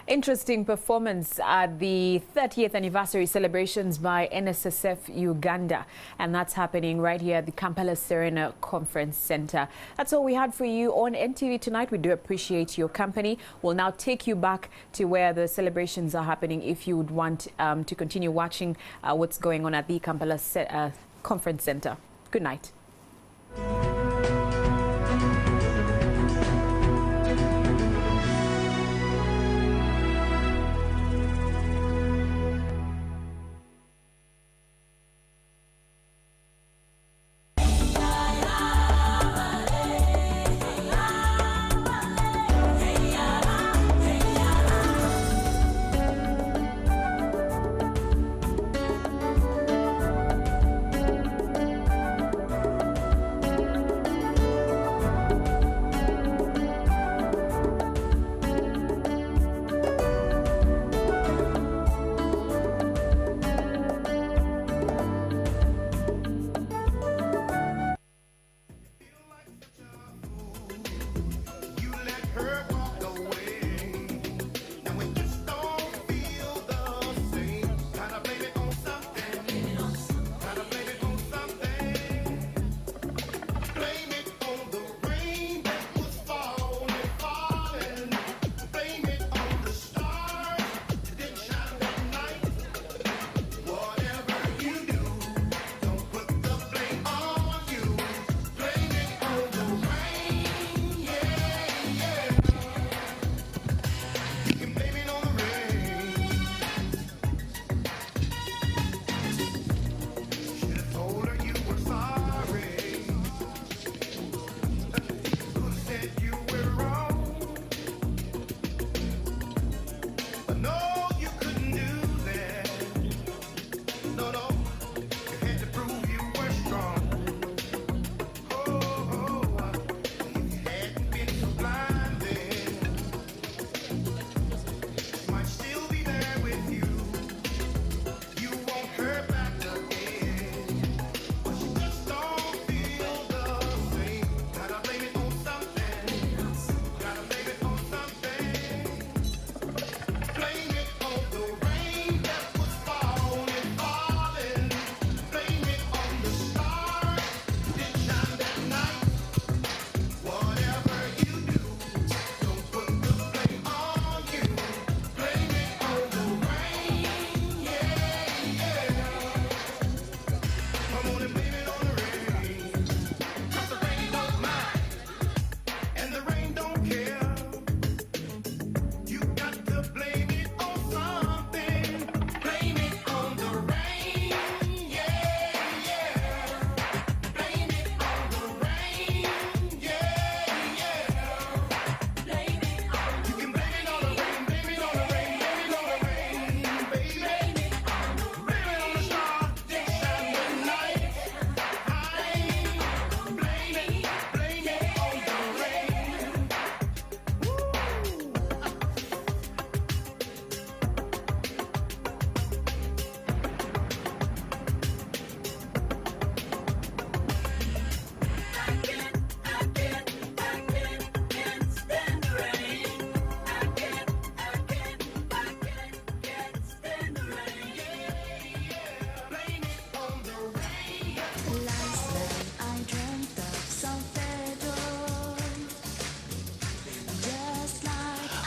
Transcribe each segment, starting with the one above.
Interesting performance at the 30th anniversary celebrations by Nssf Uganda, and that's happening right here at the Kampala Serena Conference Center. That's all we had for you on NTV tonight. We do appreciate your company. We'll now take you back to where the celebrations are happening if you would want to continue watching what's going on at the Kampala Conference Center. Good night.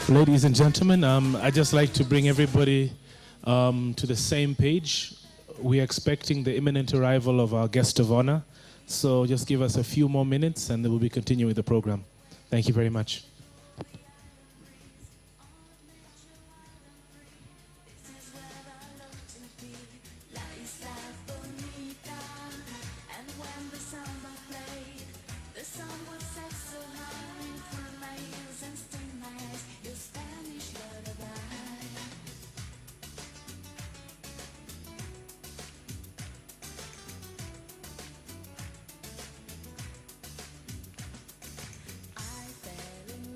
Ladies and gentlemen, I'd just like to bring everybody to the same page. We're expecting the imminent arrival of our guest of honor. So just give us a few more minutes and then we'll be continuing the program. Thank you very much. I fell in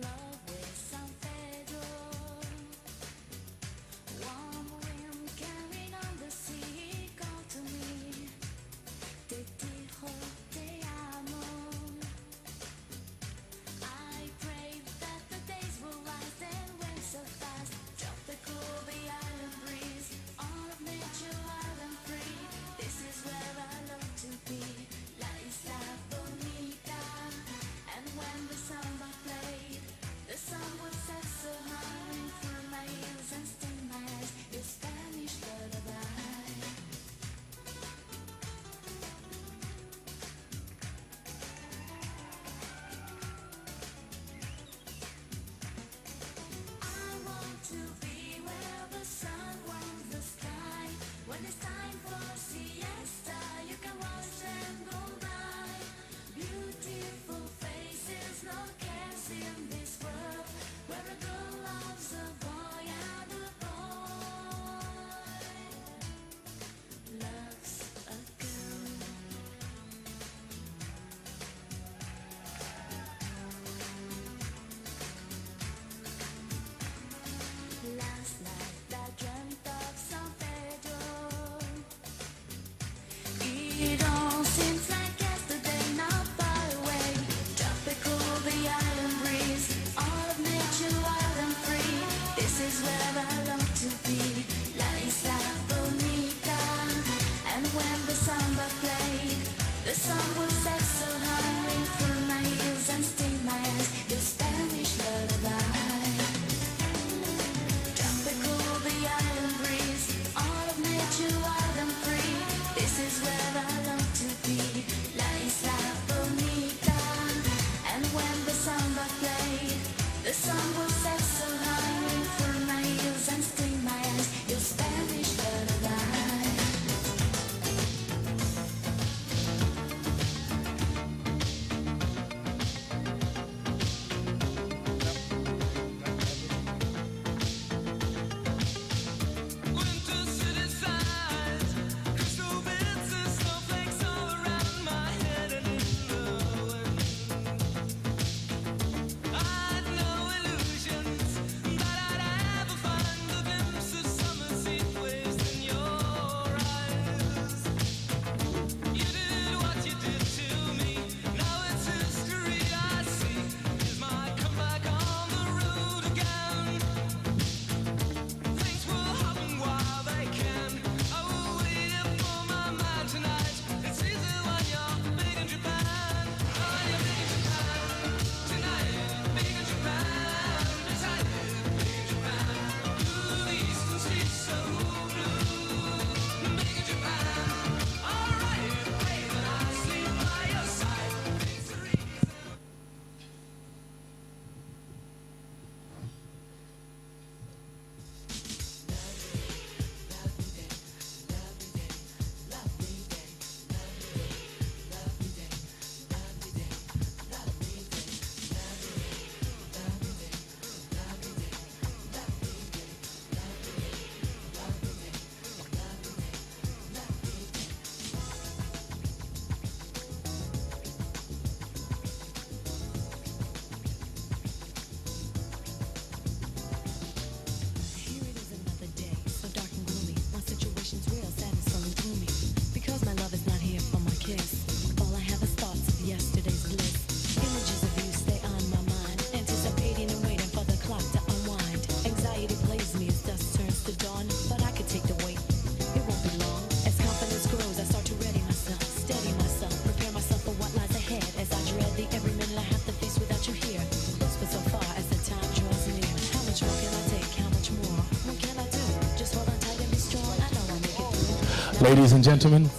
Ladies and gentlemen,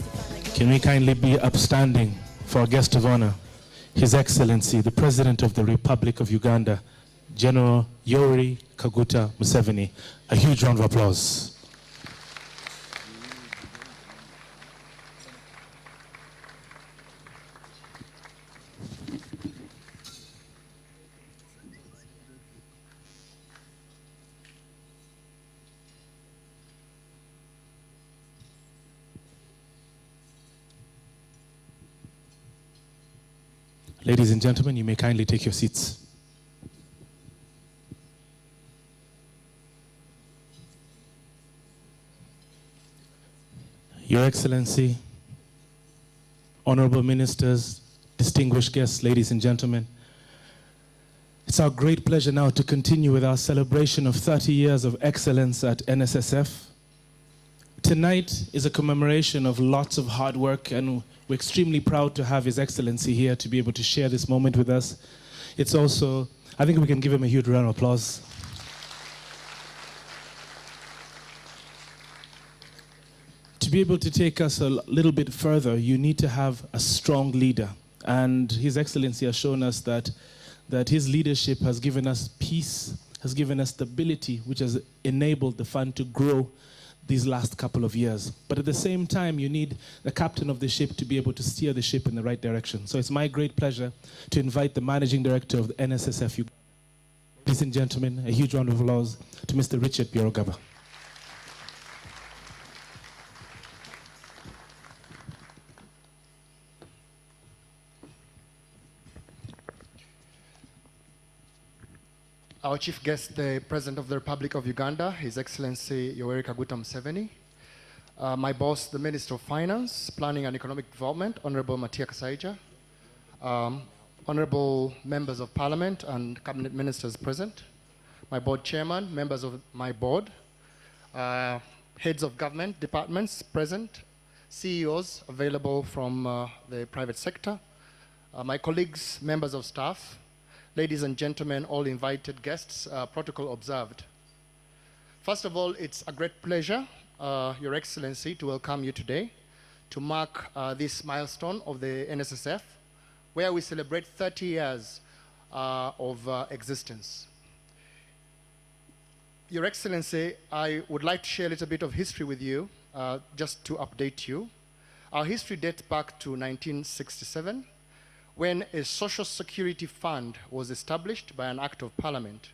can we kindly be upstanding for our guest of honor, His Excellency, the President of the Republic of Uganda, General Yoweri Kaguta Museveni. A huge round of applause. Ladies and gentlemen, you may kindly take your seats. Your Excellency, honorable ministers, distinguished guests, ladies and gentlemen, it's our great pleasure now to continue with our celebration of 30 years of excellence at NSSF. Tonight is a commemoration of lots of hard work, and we're extremely proud to have His Excellency here to be able to share this moment with us. It's also, I think we can give him a huge round of applause. To be able to take us a little bit further, you need to have a strong leader. And His Excellency has shown us that his leadership has given us peace, has given us stability, which has enabled the fund to grow these last couple of years. But at the same time, you need the captain of the ship to be able to steer the ship in the right direction. So it's my great pleasure to invite the Managing Director of the NSSF. Ladies and gentlemen, a huge round of applause to Mr. Richard Byarugaba. Our chief guest, the President of the Republic of Uganda, His Excellency Yoweri Kaguta Museveni. My boss, the Minister of Finance, Planning and Economic Development, Honorable Matia Kasaija. Honorable members of Parliament and Cabinet Ministers present. My board chairman, members of my board, heads of government departments present, CEOs available from the private sector, my colleagues, members of staff, ladies and gentlemen, all invited guests, protocol observed. First of all, it's a great pleasure, Your Excellency, to welcome you today to mark this milestone of the NSSF, where we celebrate 30 years of existence. Your Excellency, I would like to share a little bit of history with you, just to update you. Our history dates back to 1967, when a social security fund was established by an act of parliament.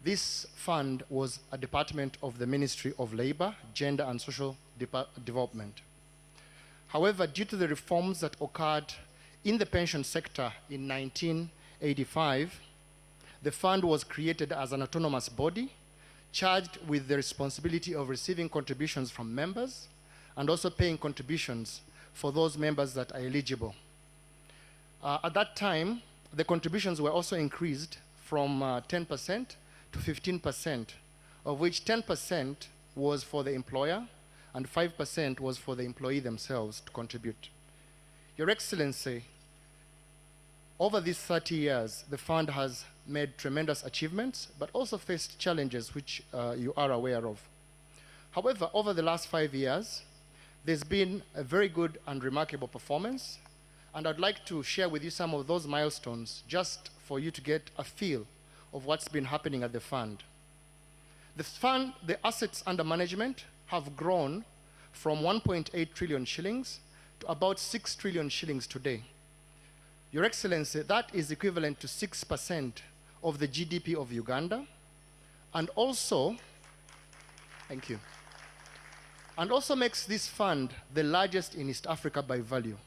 This fund was a department of the Ministry of Labor, Gender and Social Development. However, due to the reforms that occurred in the pension sector in 1985, the fund was created as an autonomous body, charged with the responsibility of receiving contributions from members and also paying contributions for those members that are eligible. At that time, the contributions were also increased from 10% to 15%, of which 10% was for the employer and 5% was for the employee themselves to contribute. Your Excellency, over these 30 years, the fund has made tremendous achievements, but also faced challenges which you are aware of. However, over the last 5 years, there's been a very good and remarkable performance, and I'd like to share with you some of those milestones just for you to get a feel of what's been happening at the fund. The fund, the assets under management have grown from 1.8 trillion shillings to about 6 trillion shillings today. Your Excellency, that is equivalent to 6% of the GDP of Uganda, and also, thank you, and also makes this fund the largest in East Africa by value.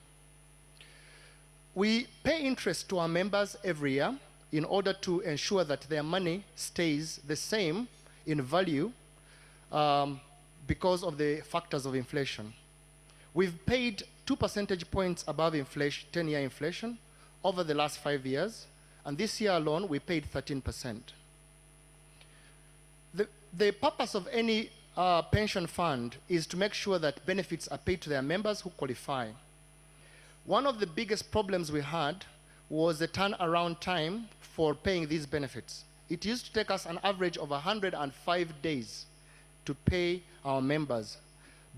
We pay interest to our members every year in order to ensure that their money stays the same in value because of the factors of inflation. We've paid 2 percentage points above inflation, 10-year inflation over the last 5 years, and this year alone we paid 13%. The purpose of any pension fund is to make sure that benefits are paid to their members who qualify. One of the biggest problems we had was the turnaround time for paying these benefits. It used to take us an average of 105 days to pay our members.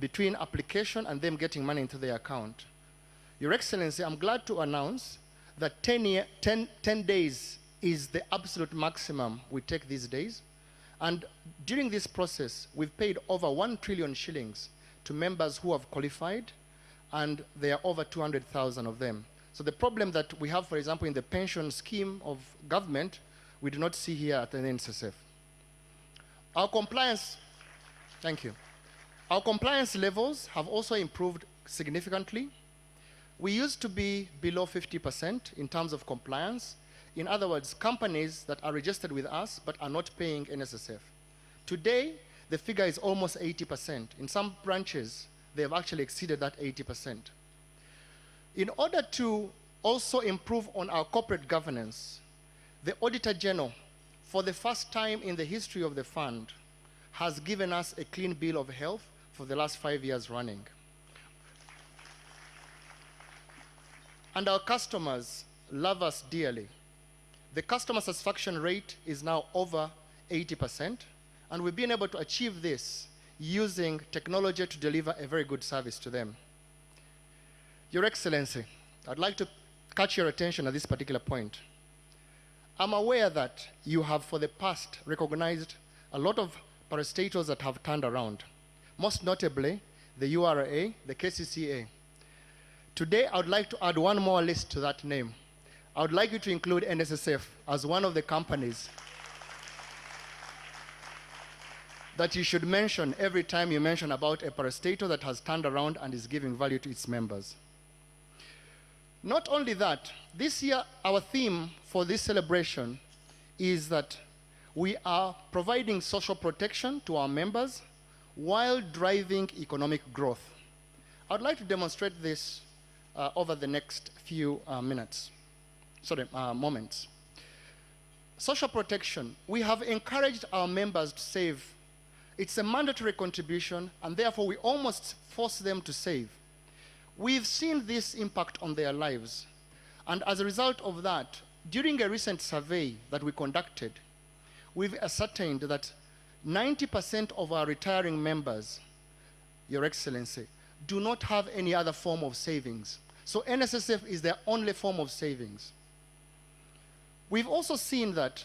between application and them getting money into their account. Your Excellency, I'm glad to announce that 10 days is the absolute maximum we take these days. And during this process, we've paid over 1 trillion shillings to members who have qualified, and there are over 200,000 of them. So the problem that we have, for example, in the pension scheme of government, we do not see here at the Nssf. Our compliance, thank you. Our compliance levels have also improved significantly. We used to be below 50% in terms of compliance. In other words, companies that are registered with us but are not paying Nssf. Today, the figure is almost 80%. In some branches, they have actually exceeded that 80%. In order to also improve on our corporate governance, the Auditor General, for the first time in the history of the fund, has given us a clean bill of health for the last 5 years running. And our customers love us dearly. The customer satisfaction rate is now over 80%, and we've been able to achieve this using technology to deliver a very good service to them. Your Excellency, I'd like to catch your attention at this particular point. I'm aware that you have for the past recognized a lot of parastatals that have turned around, most notably the URA, the KCCA. Today, I would like to add one more list to that name. I would like you to include Nssf as one of the companies that you should mention every time you mention about a parastatal that has turned around and is giving value to its members. Not only that, this year our theme for this celebration is that we are providing social protection to our members while driving economic growth. I'd like to demonstrate this over the next few moments. Social protection. We have encouraged our members to save. It's a mandatory contribution, and therefore we almost force them to save. We've seen this impact on their lives. And as a result of that, during a recent survey that we conducted, we've ascertained that 90% of our retiring members, Your Excellency, do not have any other form of savings. So Nssf is their only form of savings. We've also seen that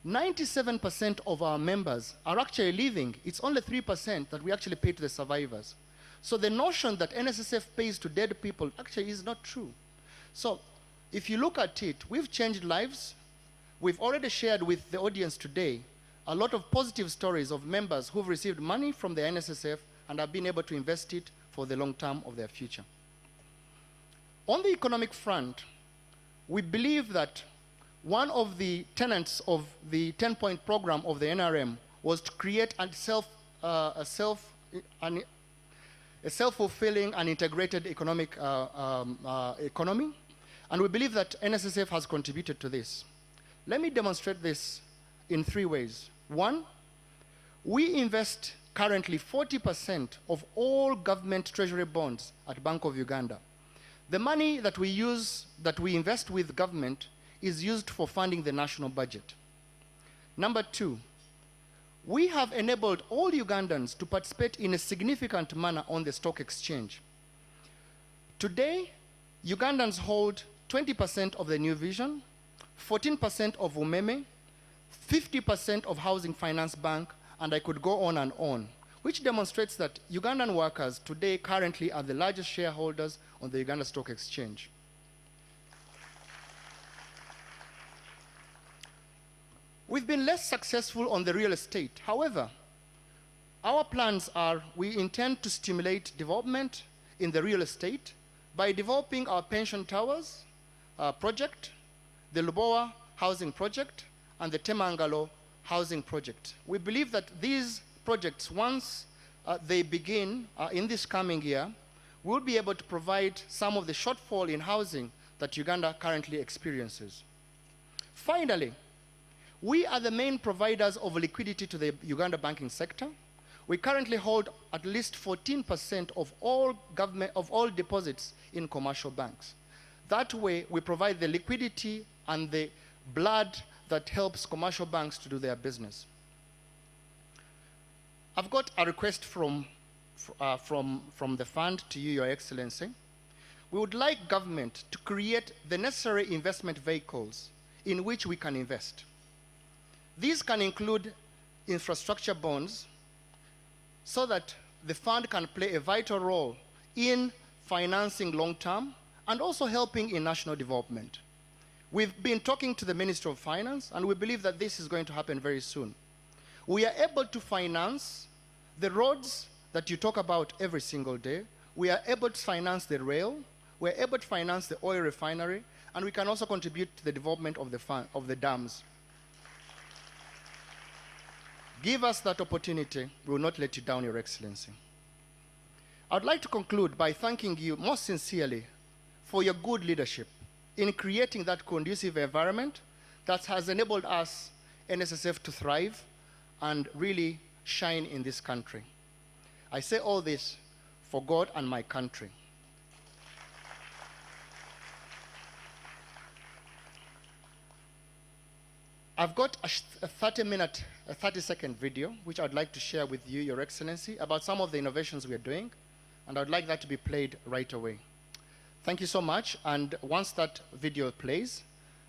97% of our members are actually living. It's only 3% that we actually pay to the survivors. So the notion that Nssf pays to dead people actually is not true. So if you look at it, we've changed lives. We've already shared with the audience today a lot of positive stories of members who've received money from the Nssf and have been able to invest it for the long term of their future. On the economic front, we believe that one of the tenets of the 10-point program of the NRM was to create a self-fulfilling and integrated economic economy, and we believe that Nssf has contributed to this. Let me demonstrate this in 3 ways. 1, we invest currently 40% of all government treasury bonds at Bank of Uganda. The money that we invest with government is used for funding the national budget. Number 2, we have enabled all Ugandans to participate in a significant manner on the stock exchange. Today, Ugandans hold 20% of the New Vision, 14% of Umeme, 50% of Housing Finance Bank, and I could go on, which demonstrates that Ugandan workers today currently are the largest shareholders on the Uganda Stock Exchange. We've been less successful on the real estate. However, our plans are we intend to stimulate development in the real estate by developing our pension towers project, the Lubowa housing project, and the Temangalo housing project. We believe that these projects, once they begin in this coming year, will be able to provide some of the shortfall in housing that Uganda currently experiences. Finally, we are the main providers of liquidity to the Uganda banking sector. We currently hold at least 14% of all deposits in commercial banks. That way, we provide the liquidity and the blood that helps commercial banks to do their business. I've got a request from from the fund to you, Your Excellency. We would like government to create the necessary investment vehicles in which we can invest. These can include infrastructure bonds so that the fund can play a vital role in financing long-term and also helping in national development. We've been talking to the Minister of Finance, and we believe that this is going to happen very soon. We are able to finance the roads that you talk about every single day. We are able to finance the rail. We are able to finance the oil refinery, and we can also contribute to the development of the dams. Give us that opportunity. We will not let you down, Your Excellency. I'd like to conclude by thanking you most sincerely for your good leadership in creating that conducive environment that has enabled us, NSSF, to thrive and really shine in this country. I say all this for God and my country. I've got a 30-second video, which I'd like to share with you, Your Excellency, about some of the innovations we are doing, and I'd like that to be played right away. Thank you so much, and once that video plays,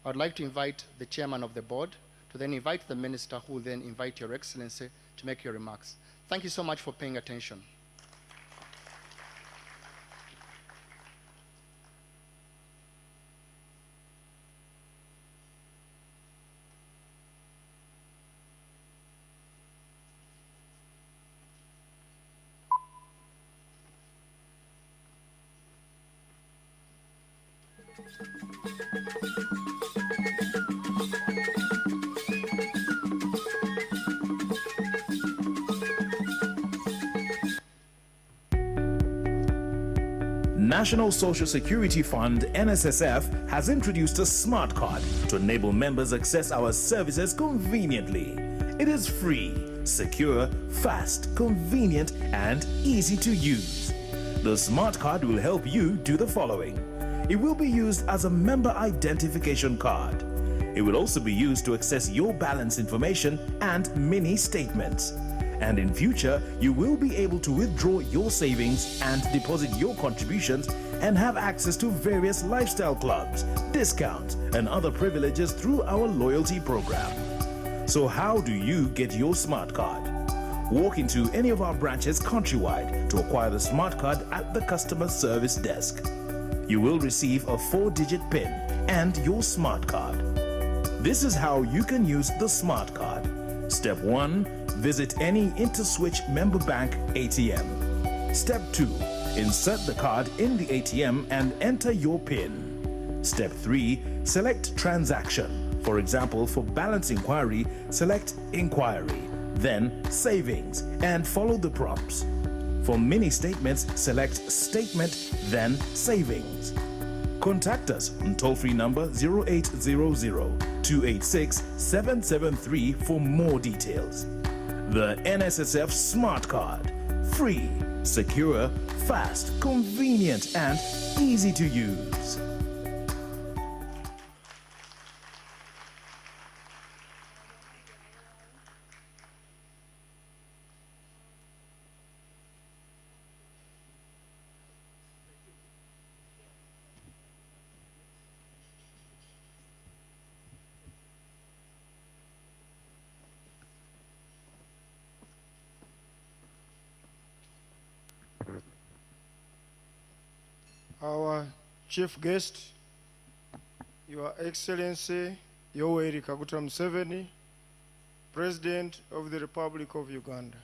I'd like to invite the chairman of the board to then invite the minister, who will then invite Your Excellency to make your remarks. Thank you so much for paying attention. National Social Security Fund, NSSF, has introduced a smart card to enable members access our services conveniently. It is free, secure, fast, convenient, and easy to use. The smart card will help you do the following. It will be used as a member identification card. It will also be used to access your balance information and mini statements. And in future, you will be able to withdraw your savings and deposit your contributions and have access to various lifestyle clubs, discounts, and other privileges through our loyalty program. So how do you get your smart card? Walk into any of our branches countrywide to acquire the smart card at the customer service desk. You will receive a 4-digit PIN and your smart card. This is how you can use the smart card. Step 1. Visit any InterSwitch member bank ATM. Step 2. Insert the card in the ATM and enter your PIN. Step 3. Select transaction. For example, for balance inquiry, select inquiry, then savings, and follow the prompts. For mini statements, select statement, then savings. Contact us on toll-free number 0800-286-773 for more details. The NSSF Smart Card. Free, secure, fast, convenient, and easy to use. Our chief guest, Your Excellency Yoweri Kaguta Museveni, President of the Republic of Uganda.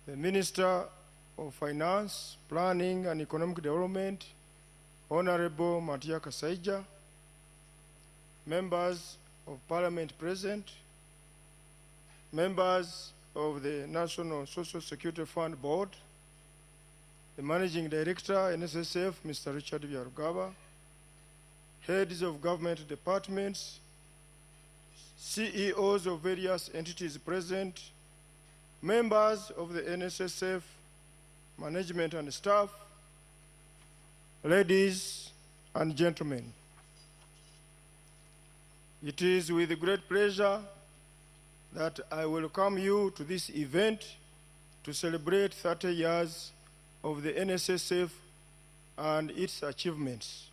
The Minister of Finance, Planning and Economic Development, Honorable Matia Kasaija, members of Parliament present, members of the National Social Security Fund Board, the Managing Director, NSSF, Mr. Richard Byarugaba, heads of government departments, CEOs of various entities present, members of the NSSF management and staff, ladies and gentlemen. It is with great pleasure that I welcome you to this event to celebrate 30 years of the NSSF and its achievements.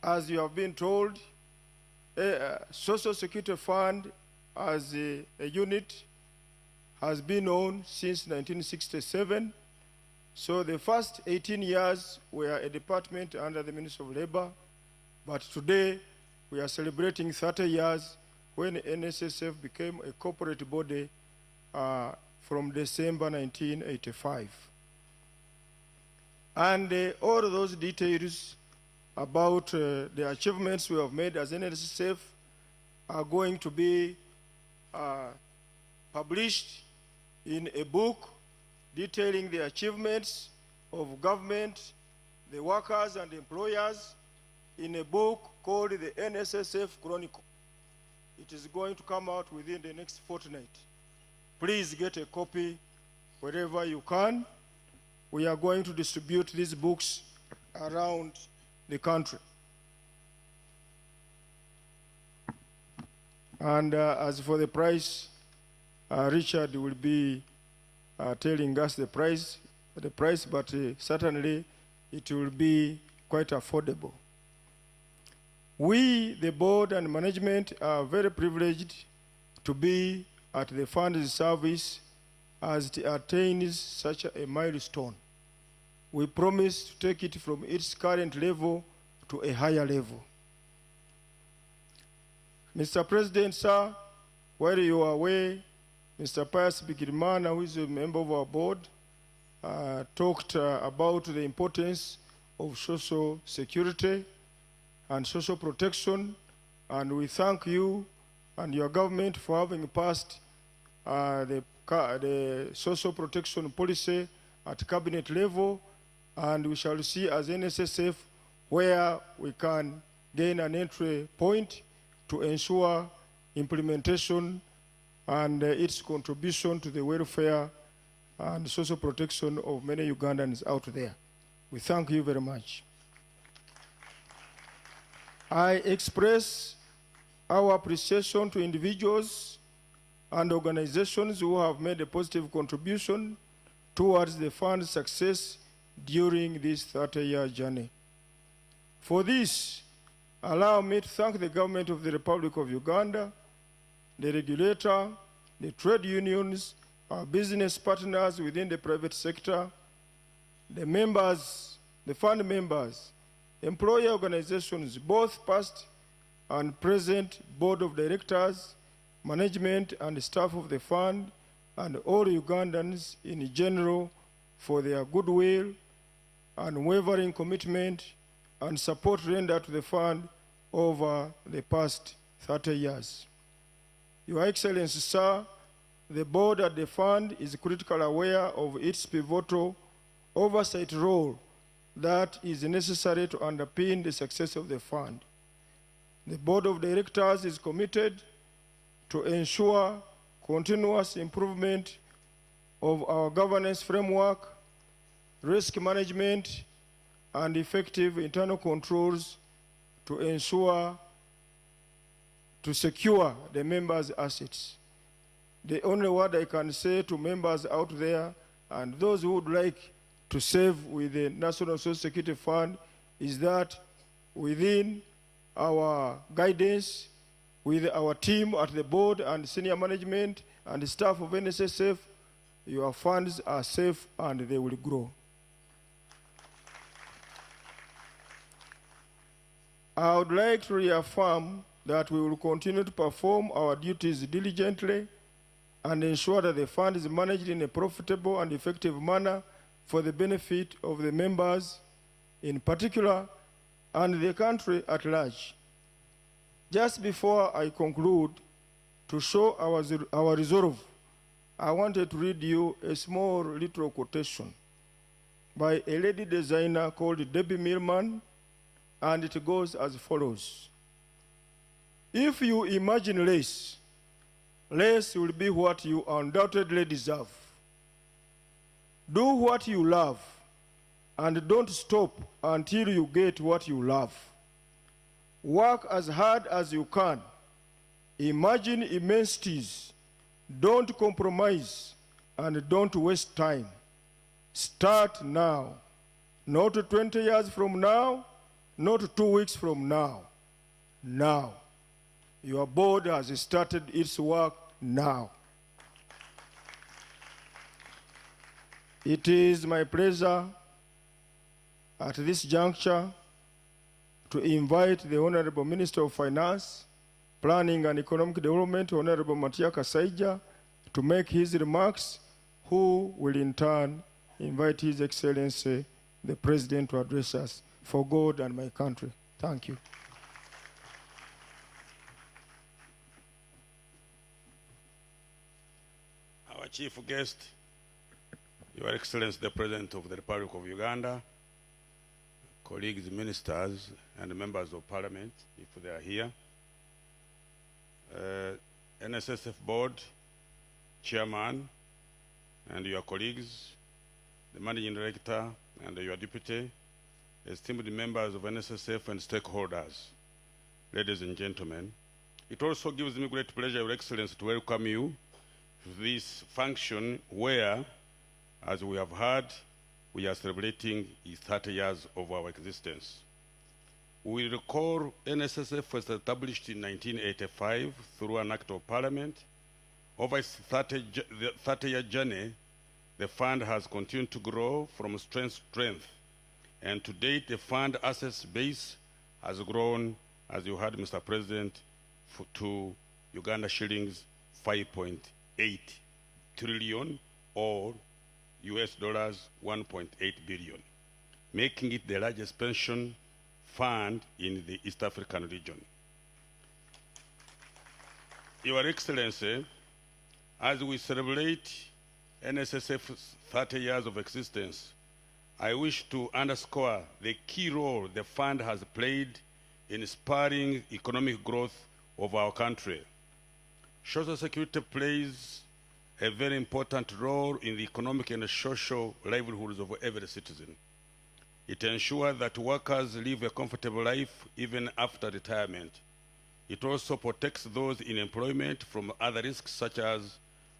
As you have been told, Social Security Fund as a unit has been on since 1967. So the first 18 years were a department under the Ministry of Labor, but today we are celebrating 30 years when NSSF became a corporate body from December 1985. And all those details about the achievements we have made as NSSF are going to be published in a book detailing the achievements of government, the workers and the employers, in a book called the NSSF Chronicle. It is going to come out within the next fortnight. Please get a copy wherever you can. We are going to distribute these books around the country. And as for the price, Richard will be telling us the price, but certainly it will be quite affordable. We, the board and management, are very privileged to be at the fund's service as it attains such a milestone. We promise to take it from its current level to a higher level. Mr. President, sir, while you are away, Mr. Pius Bigirimana, who is a member of our board, talked about the importance of social security and social protection, and we thank you and your government for having passed the social protection policy at cabinet level, and we shall see as NSSF where we can gain an entry point to ensure implementation and its contribution to the welfare and social protection of many Ugandans out there. We thank you very much. I express our appreciation to individuals and organizations who have made a positive contribution towards the fund's success during this 30-year journey. For this, allow me to thank the government of the Republic of Uganda, the regulator, the trade unions, our business partners within the private sector, the members, the fund members, employer organizations, both past and present, board of directors, management and staff of the fund, and all Ugandans in general for their goodwill, unwavering commitment, and support rendered to the fund over the past 30 years. Your Excellency, sir, the board at the fund is critically aware of its pivotal oversight role that is necessary to underpin the success of the fund. The board of directors is committed to ensure continuous improvement of our governance framework, risk management, and effective internal controls to secure the members' assets. The only word I can say to members out there and those who would like to save with the National Social Security Fund is that within our guidance, with our team at the board and senior management and the staff of NSSF, your funds are safe and they will grow. I would like to reaffirm that we will continue to perform our duties diligently and ensure that the fund is managed in a profitable and effective manner for the benefit of the members in particular and the country at large. Just before I conclude, to show our resolve, I wanted to read you a small little quotation by a lady designer called Debbie Millman, and it goes as follows. If you imagine less, less will be what you undoubtedly deserve. Do what you love, and don't stop until you get what you love. Work as hard as you can. Imagine immensities. Don't compromise. and don't waste time. Start now. Not 20 years from now, not 2 weeks from now. Now. Your board has started its work now. It is my pleasure at this juncture to invite the Honorable Minister of Finance, Planning and Economic Development, Honorable Matiaka Saija, to make his remarks, who will in turn invite His Excellency, the President, to address us for God and my country. Thank you. Our chief guest, Your Excellency, the President of the Republic of Uganda, colleagues, ministers, and members of Parliament, if they are here, Nssf Board, Chairman, and your colleagues, the Managing Director, and your Deputy, esteemed members of Nssf and stakeholders, ladies and gentlemen, it also gives me great pleasure, Your Excellency, to welcome you to this function where, as we have heard, we are celebrating 30 years of our existence. We recall Nssf was established in 1985 through an act of parliament. Over its 30-year journey, the fund has continued to grow from strength to strength. And to date, the fund assets base has grown, as you heard, Mr. President, to Uganda shillings 5.8 trillion, or US dollars 1.8 billion, making it the largest pension fund in the East African region. Your Excellency, as we celebrate Nssf's 30 years of existence, I wish to underscore the key role the fund has played in spurring economic growth of our country. Social security plays a very important role in the economic and social livelihoods of every citizen. It ensures that workers live a comfortable life even after retirement. It also protects those in employment from other risks such as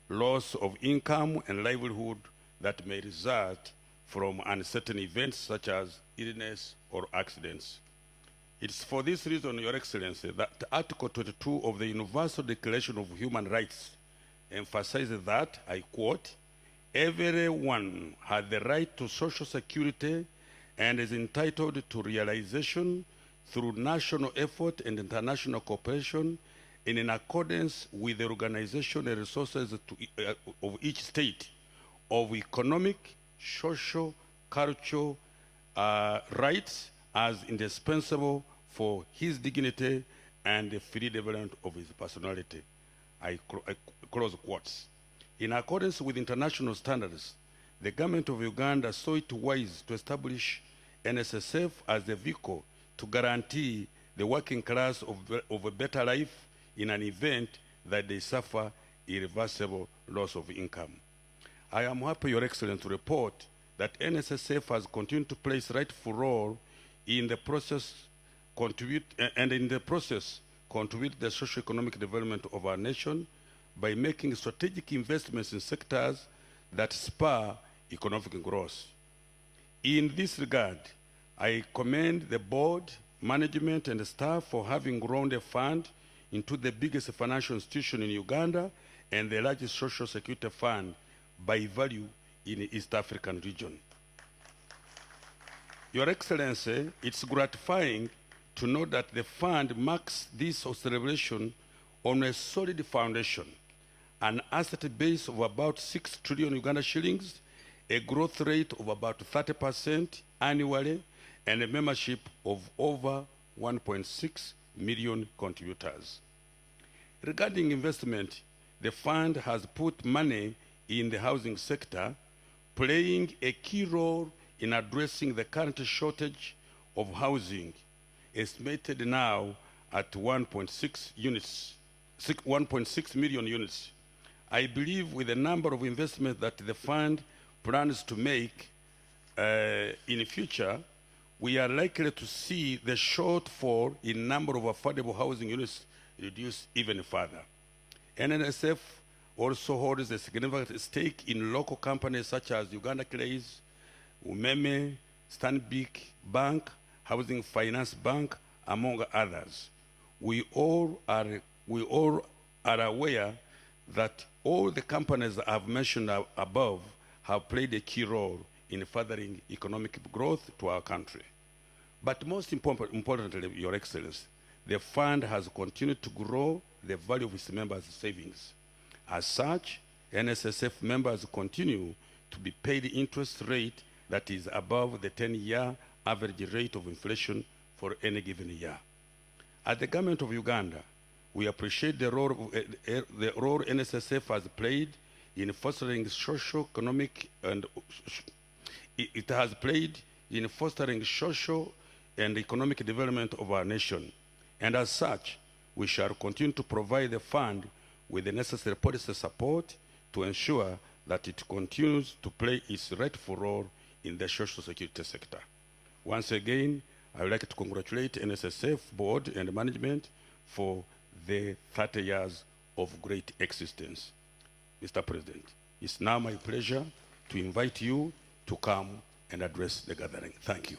loss of income and livelihood that may result from uncertain events such as illness or accidents. It's for this reason, Your Excellency, that Article 22 of the Universal Declaration of Human Rights emphasizes that, I quote, everyone has the right to social security and is entitled to realization through national effort and international cooperation in accordance with the organization and resources of each state of economic, social, cultural rights as indispensable for his dignity and the free development of his personality. I close quotes. In accordance with international standards, the government of Uganda saw it wise to establish Nssf as the vehicle to guarantee the working class of a better life in an event that they suffer irreversible loss of income. I am happy, Your Excellency, to report that Nssf has continued to play its rightful role in the process, contribute the socio-economic development of our nation by making strategic investments in sectors that spur economic growth. In this regard, I commend the board, management, and staff for having grown the fund into the biggest financial institution in Uganda and the largest social security fund by value in the East African region. Your Excellency, it's gratifying to know that the fund marks this celebration on a solid foundation, an asset base of about 6 trillion Uganda shillings, a growth rate of about 30% annually, and a membership of over 1.6 million contributors. Regarding investment, the fund has put money in the housing sector, playing a key role in addressing the current shortage of housing, estimated now at 1.6 million units. I believe with the number of investments that the fund plans to make in the future, we are likely to see the shortfall in number of affordable housing units reduced even further. Nssf also holds a significant stake in local companies such as Uganda Clays, Umeme, Stanbic Bank, Housing Finance Bank, among others. We all are aware that all the companies I've mentioned above have played a key role in furthering economic growth to our country. But most importantly, Your Excellency, the fund has continued to grow the value of its members' savings. As such, NSSF members continue to be paid interest rate that is above the 10-year average rate of inflation for any given year. As the government of Uganda, we appreciate the role NSSF has played in fostering socio-economic and it has played in fostering social and economic development of our nation. And as such, we shall continue to provide the fund with the necessary policy support to ensure that it continues to play its rightful role in the social security sector. Once again, I would like to congratulate NSSF board and management for the 30 years of great existence. Mr. President, it's now my pleasure to invite you to come and address the gathering. Thank you.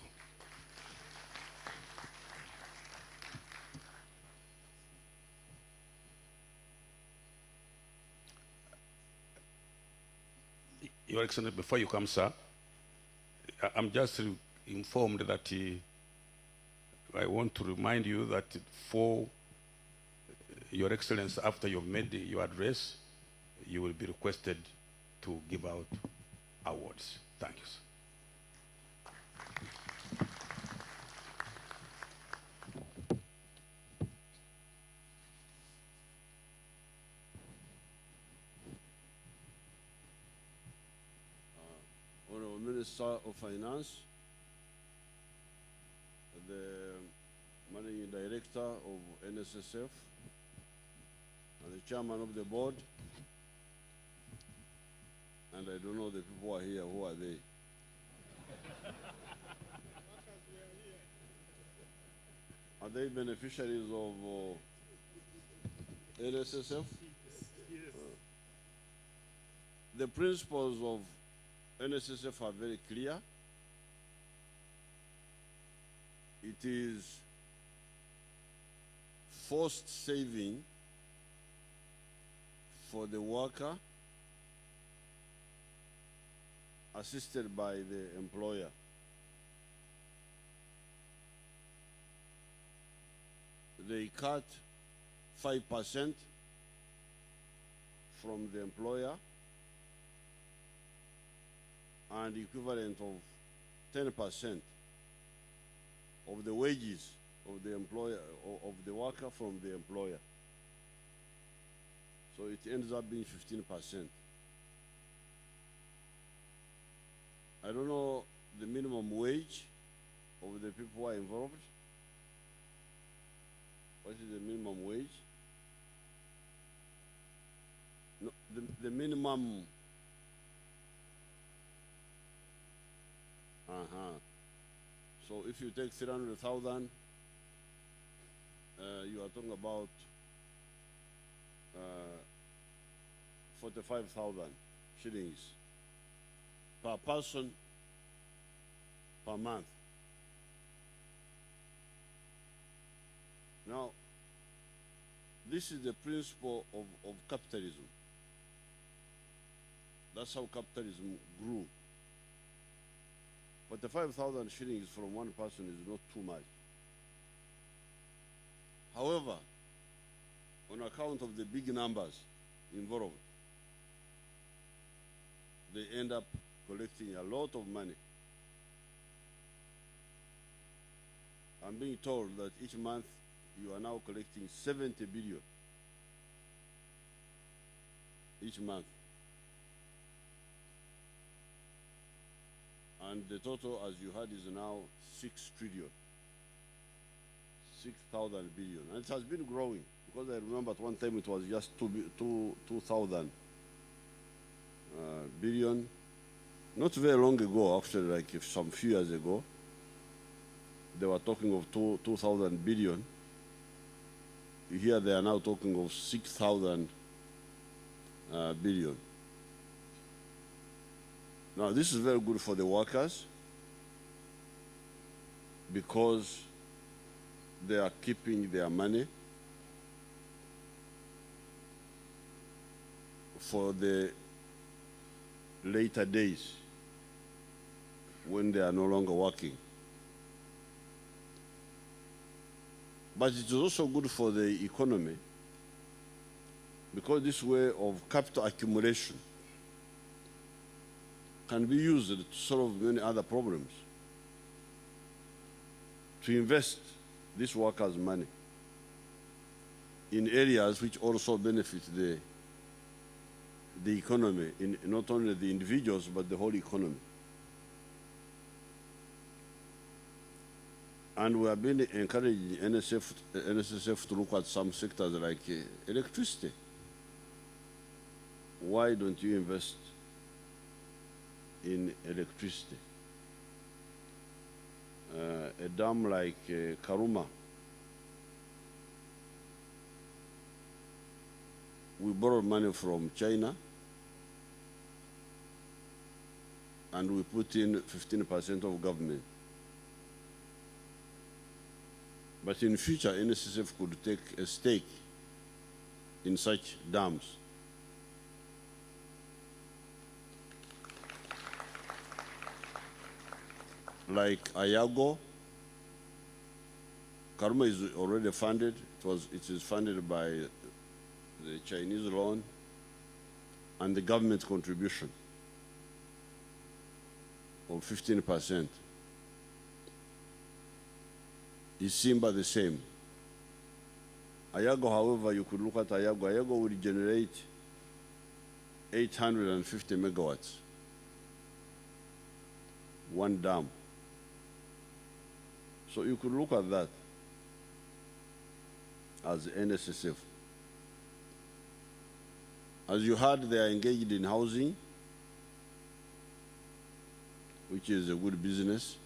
Your Excellency, before you come, sir, I'm just informed that I want to remind you that for Your Excellency, after you've made your address, you will be requested to give out awards. Thank you, sir. Honorable Minister of Finance, the Managing Director of NSSF, and the Chairman of the Board, and I don't know the people who are here, who are they? Are they beneficiaries of NSSF? The principles of NSSF are very clear. It is forced saving for the worker assisted by the employer. They cut 5% from the employer and equivalent of 10% of the wages of the employer, of the worker from the employer. So it ends up being 15%. I don't know the minimum wage of the people who are involved. What is the minimum wage? No, the minimum. So if you take 300,000, you are talking about 45,000 shillings per person per month. Now, this is the principle of capitalism. That's how capitalism grew. 45,000 shillings from one person is not too much. However, on account of the big numbers involved, they end up collecting a lot of money. I'm being told that each month you are now collecting 70 billion each month. And the total, as you heard, is now 6 trillion, 6,000 billion. And it has been growing, because I remember at one time it was just 2,000 billion. Not very long ago, actually, like some few years ago, they were talking of 2,000 billion. Here they are now talking of 6,000 billion. Now, this is very good for the workers because they are keeping their money for the later days when they are no longer working. But it is also good for the economy because this way of capital accumulation can be used to solve many other problems, to invest this workers' money in areas which also benefit the economy, in not only the individuals, but the whole economy. And we have been encouraging NSSF to look at some sectors like electricity. Why don't you invest in electricity? A dam like Karuma, we borrowed money from China and we put in 15% of government. But in future, NSSF could take a stake in such dams. Like Ayago, Karuma is already funded. It is funded by the Chinese loan and the government contribution of 15%. Is Simba the same? Ayago, however, you could look at Ayago. Ayago will generate 850 megawatts, one dam. So you could look at that as NSSF. As you heard, they are engaged in housing, which is a good business.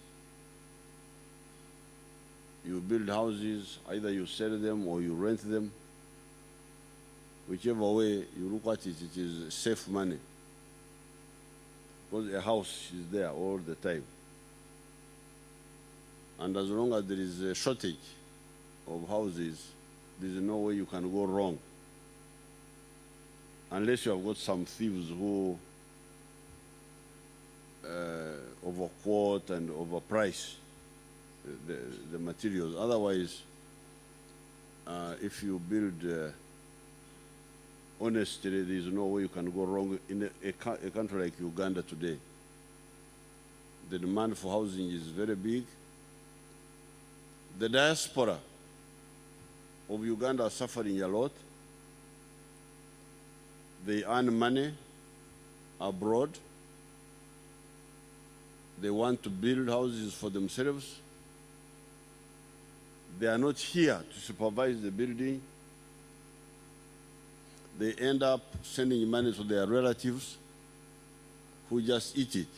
You build houses, either you sell them or you rent them. Whichever way you look at it, it is safe money. Because a house is there all the time. And as long as there is a shortage of houses, there is no way you can go wrong. Unless you have got some thieves who overquote and overprice the materials. Otherwise, if you build honestly, there is no way you can go wrong in a country like Uganda today. The demand for housing is very big. The diaspora of Uganda are suffering a lot. They earn money abroad. They want to build houses for themselves. They are not here to supervise the building. They end up sending money to their relatives who just eat it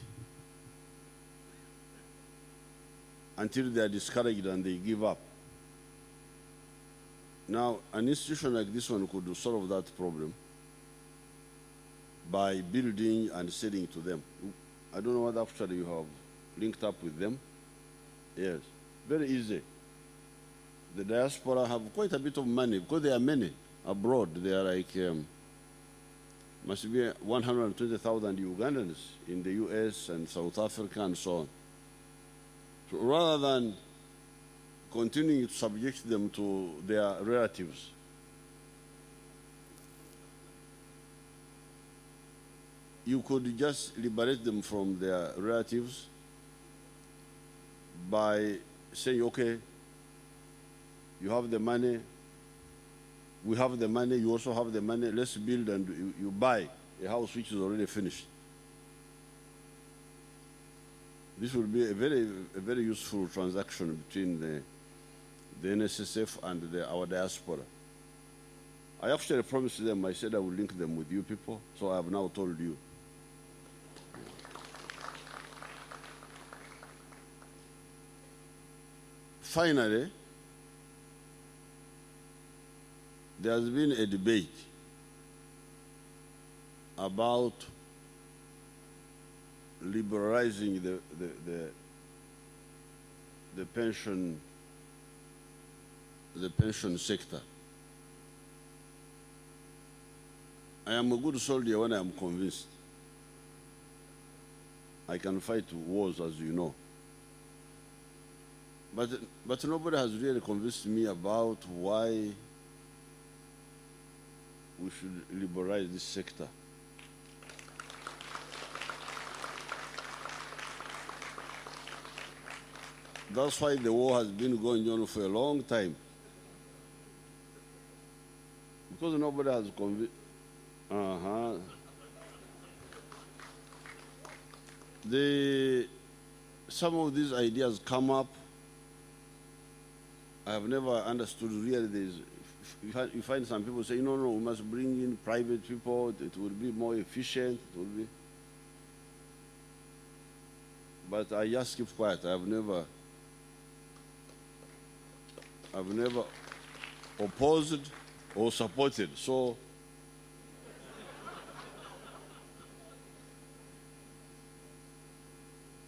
until they are discouraged and they give up. Now, an institution like this one could solve that problem by building and selling to them. I don't know whether after you have linked up with them. Yes, very easy. The diaspora have quite a bit of money because there are many abroad. They are like, must be 120,000 Ugandans in the US and South Africa and so on. So rather than continuing to subject them to their relatives, you could just liberate them from their relatives by saying, okay, you have the money, we have the money, you also have the money, let's build, and you buy a house which is already finished. This will be a very useful transaction between the NSSF and our diaspora. I actually promised them, I said I would link them with you people, so I have now told you. Finally, there has been a debate about liberalizing the pension sector. I am a good soldier when I am convinced. I can fight wars, as you know. But nobody has really convinced me about why we should liberalize this sector. That's why the war has been going on for a long time. Because nobody has convinced. Some of these ideas come up. I have never understood really this. You find some people say, no, we must bring in private people, it will be more efficient, it will be. But I just keep quiet. I've never opposed or supported. So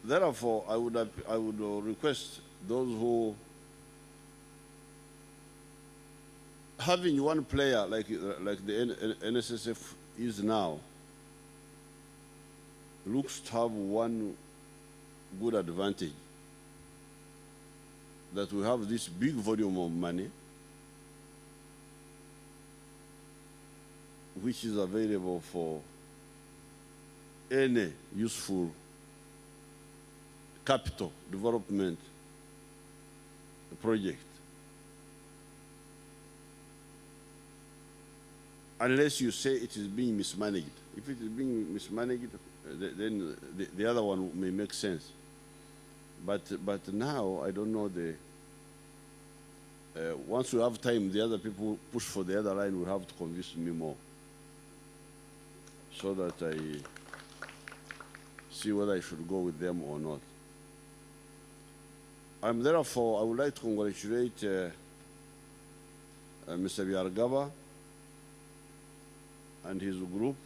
therefore, I would request those who, having one player like the Nssf is now, looks to have one good advantage, that we have this big volume of money which is available for any useful capital development project. Unless you say it is being mismanaged. If it is being mismanaged, then the other one may make sense. But now, I don't know once we have time, the other people push for the other line will have to convince me more, so that I see whether I should go with them or not. Therefore, I would like to congratulate Mr. Byargaba and his group.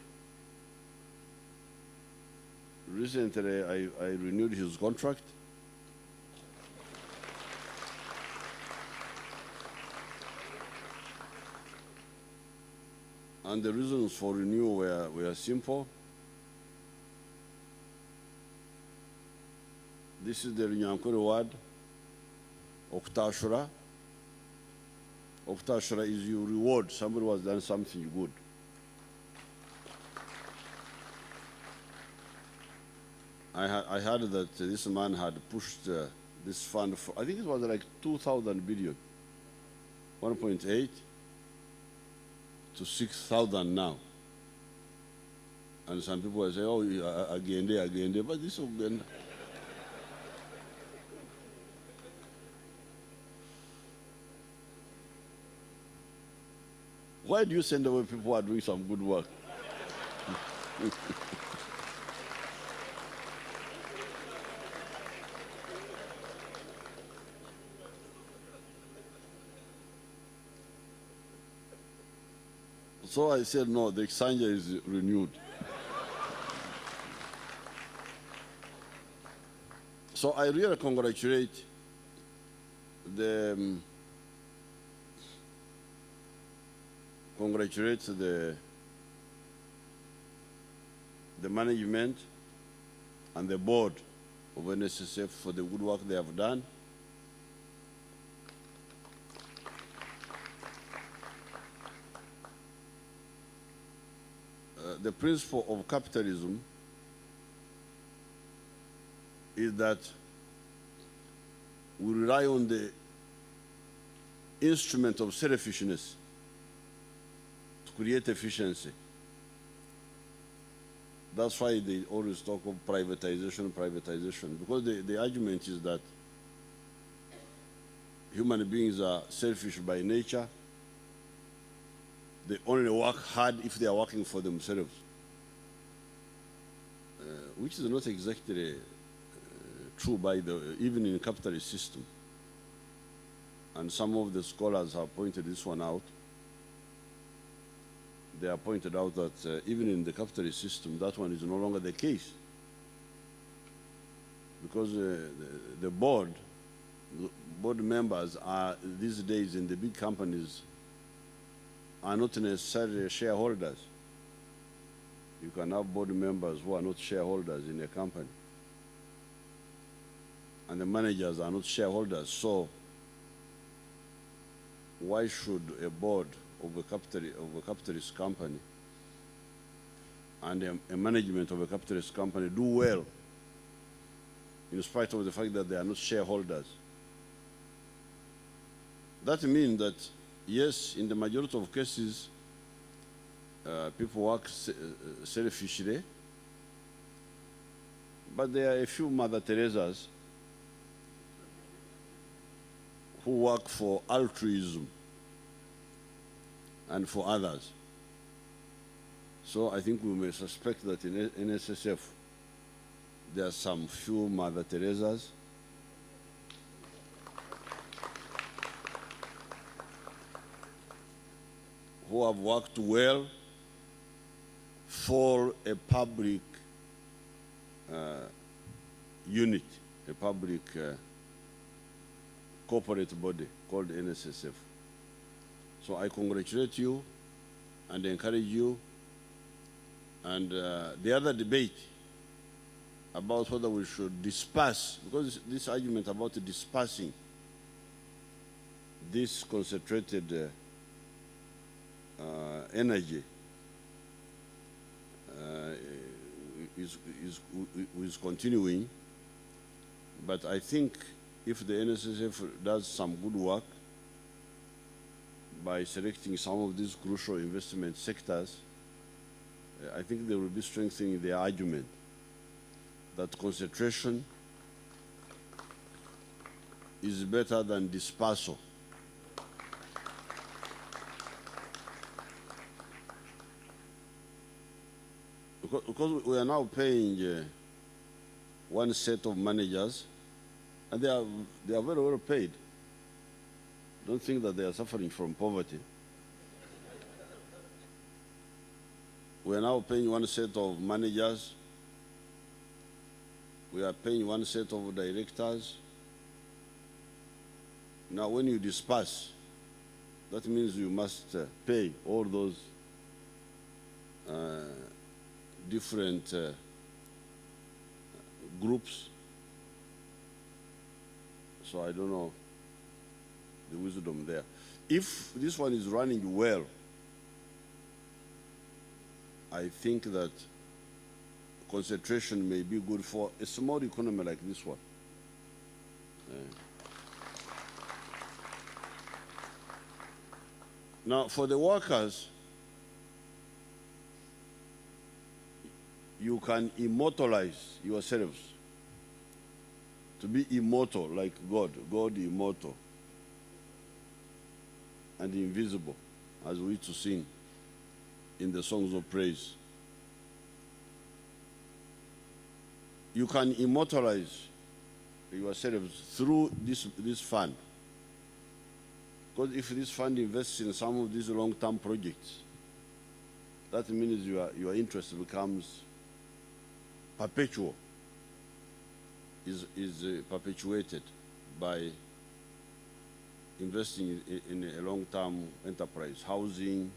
Recently, I renewed his contract. And the reasons for renewal were simple. This is the Runyankore word, Oktashura. Oktashura is you reward somebody who has done something good. I heard that this man had pushed this fund for, I think it was like 2,000 billion, 1.8 to 6,000 now. And some people will say, oh, again, but this again. Why do you send away people who are doing some good work? So I said, no, the exchange is renewed. So I really congratulate the management and the board of Nssf for the good work they have done. The principle of capitalism is that we rely on the instrument of selfishness to create efficiency. That's why they always talk of privatization, because the argument is that human beings are selfish by nature. They only work hard if they are working for themselves, which is not exactly true even in capitalist system. And some of the scholars have pointed this one out, they have pointed out that even in the capitalist system, that one is no longer the case. Because the board members are, these days in the big companies, are not necessarily shareholders. You can have board members who are not shareholders in a company. And the managers are not shareholders. So why should a board of a capitalist company and a management of a capitalist company do well in spite of the fact that they are not shareholders? That means that, yes, in the majority of cases, people work selfishly, but there are a few Mother Teresas who work for altruism and for others. So I think we may suspect that in NSSF, there are some few Mother Teresas who have worked well for a public unit, a public corporate body called NSSF. So I congratulate you and encourage you. And the other debate about whether we should disperse, because this argument about dispersing this concentrated energy is continuing. But I think if the NSSF does some good work by selecting some of these crucial investment sectors, I think they will be strengthening their argument that concentration is better than dispersal. Because we are now paying one set of managers, and they are very well paid. Don't think that they are suffering from poverty. We are now paying one set of managers. We are paying one set of directors. Now, when you disperse, that means you must pay all those different groups. So I don't know the wisdom there. If this one is running well, I think that concentration may be good for a small economy like this one. Now, for the workers, you can immortalize yourselves to be immortal like God, God immortal and invisible, as we used to sing in the songs of praise. You can immortalize yourselves through this fund. Because if this fund invests in some of these long-term projects, that means your interest becomes perpetual, is perpetuated by investing in a long-term enterprise, housing,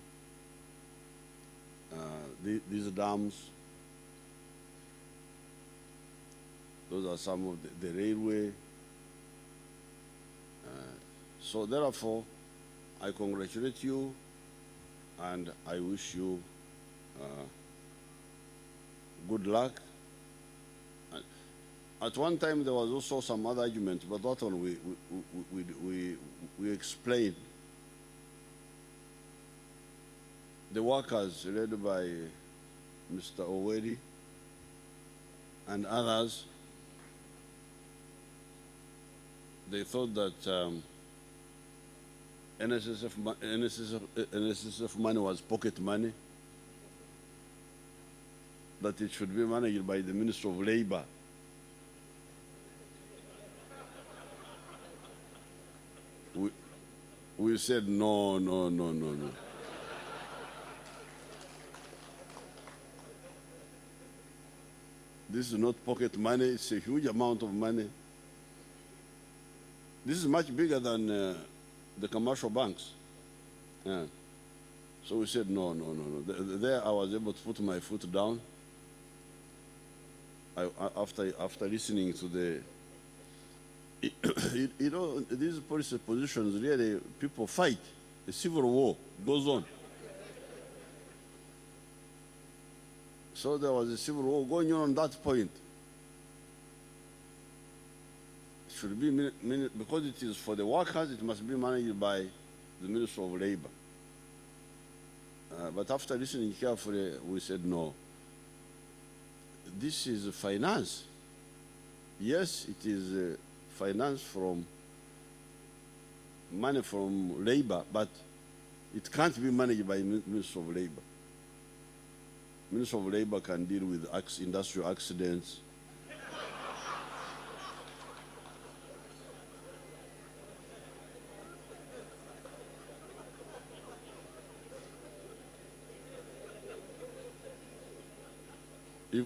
these dams. Those are some of the railway. So therefore, I congratulate you and I wish you good luck. At one time, there was also some other argument, but that one we explained. The workers, led by Mr. Oweri and others, they thought that NSSF money was pocket money, that it should be managed by the Minister of Labor. We said, no. This is not pocket money. It's a huge amount of money. This is much bigger than the commercial banks. Yeah. So we said, no. There I was able to put my foot down. After listening to the, you know, these policy positions, really, people fight. A civil war goes on. So there was a civil war going on that point. It should be, because it is for the workers, it must be managed by the Minister of Labor. But after listening carefully, we said no. This is finance. Yes, it is finance from money from labor, but it can't be managed by Minister of Labor. Minister of Labor can deal with industrial accidents.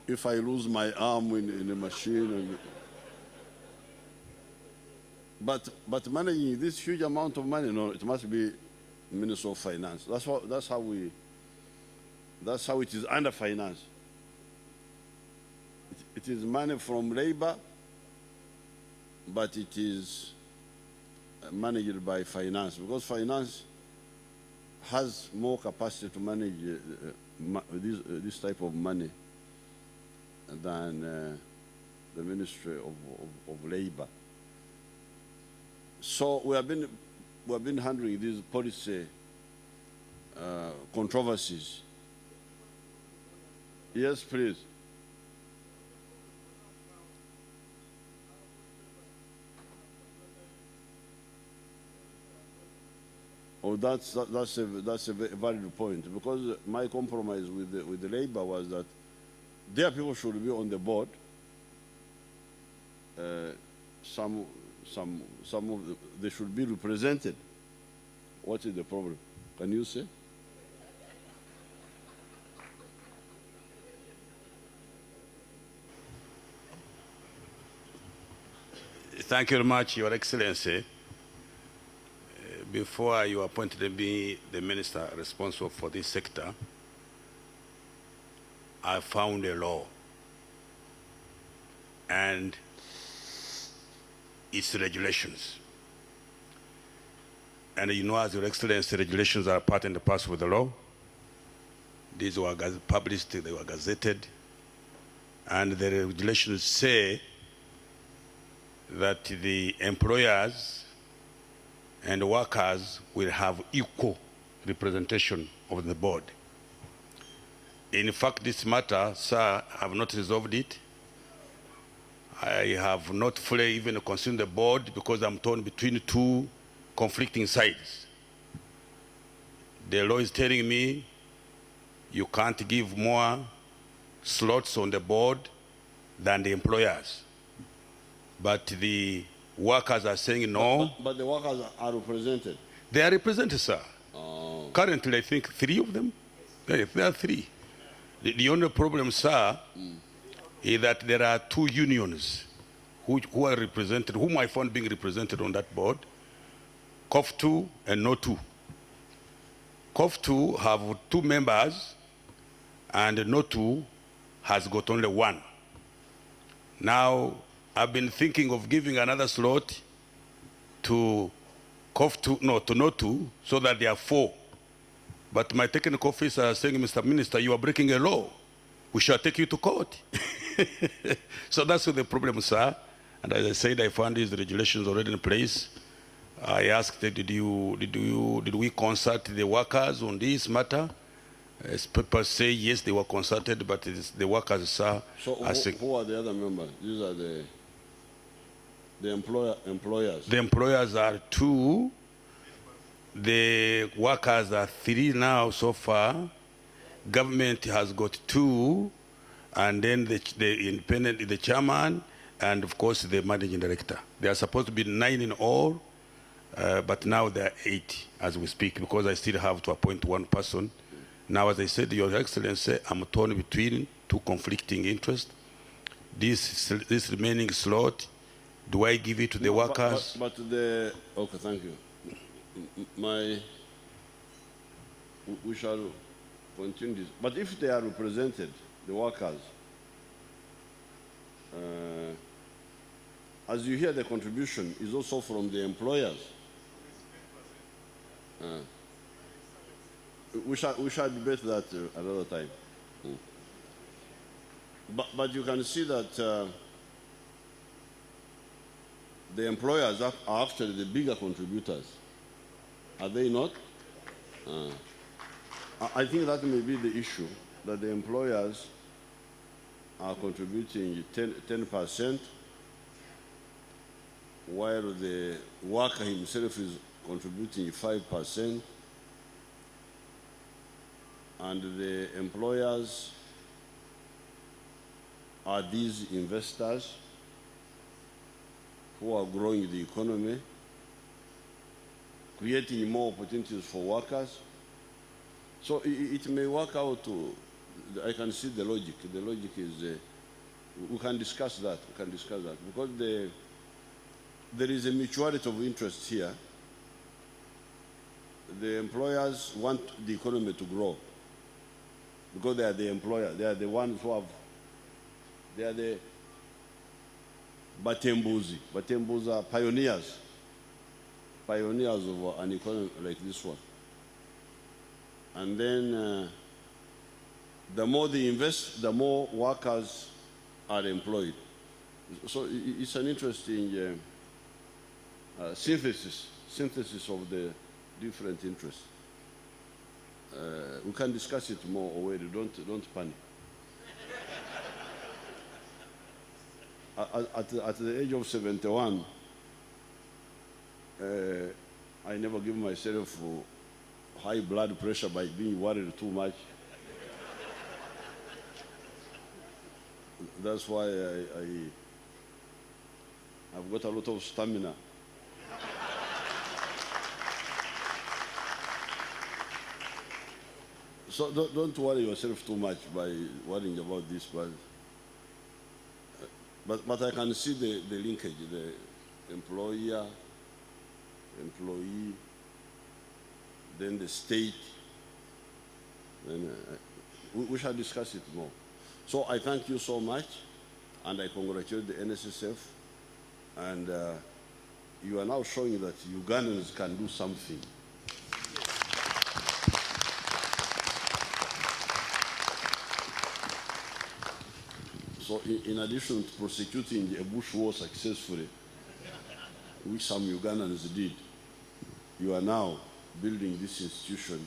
If I lose my arm in a machine, but managing this huge amount of money, no, it must be Minister of Finance. That's how it is under finance. It is money from labor, but it is managed by finance, because finance has more capacity to manage this type of money than the Ministry of Labor. So we have been handling these policy controversies. Yes, please. Oh, that's a valid point, because my compromise with the Labor was that their people should be on the board. Some of they should be represented. What is the problem? Can you say? Thank you very much, Your Excellency. Before you appointed me the minister responsible for this sector, I found a law and its regulations. And you know, as Your Excellency, regulations are part and parcel with the law. These were published, they were gazetted, and the regulations say that the employers and workers will have equal representation of the board. In fact, this matter, sir, I have not resolved it. I have not fully even consumed the board because I'm torn between two conflicting sides. The law is telling me you can't give more slots on the board than the employers. But the workers are saying no. But the workers are represented. They are represented, sir. Oh. Currently, I think 3 of them. There are 3. The only problem, sir, is that there are 2 unions who are represented, whom I found being represented on that board, COF2 and NO2. COF2 have 2 members, and NO2 has got only 1. Now, I've been thinking of giving another slot to COF2, no, to NO2, so that there are 4. But my technical officer is saying, Mr. Minister, you are breaking a law. We shall take you to court. So that's the problem, sir. And as I said, I found these regulations already in place. I asked, did we consult the workers on this matter? As people say, yes, they were consulted, but it's the workers, sir. So who are the other members? These are the employers. The employers are 2. The workers are 3 now so far. Government has got 2, and then the independent, the chairman, and of course the managing director. They are supposed to be 9 in all, but now there are 8 as we speak, because I still have to appoint 1 person. Now, as I said, Your Excellency, I'm torn between 2 conflicting interests. this remaining slot? Do I give it to the workers? Okay, thank you. We shall continue this. But if they are represented, the workers, as you hear, the contribution is also from the employers. We shall debate that another time. But you can see that the employers are actually the bigger contributors. Are they not? I think that may be the issue, that the employers are contributing 10%, while the worker himself is contributing 5%, and the employers are these investors who are growing the economy, creating more opportunities for workers. So it may work out to, I can see the logic. The logic is, we can discuss that, because there is a mutuality of interest here. The employers want the economy to grow, because they are the employer. They are the ones who have, they are the Batembuzi. Batembuzi are pioneers of an economy like this one. And then the more they invest, the more workers are employed. So it's an interesting synthesis of the different interests. We can discuss it more already. Don't panic. At the age of 71, I never give myself high blood pressure by being worried too much. That's why I've got a lot of stamina. So don't worry yourself too much by worrying about this, but I can see the linkage, the employer, employee, then the state. Then we shall discuss it more. So I thank you so much, and I congratulate the Nssf, and you are now showing that Ugandans can do something. So in addition to prosecuting the Bush war successfully, which some Ugandans did, you are now building this institution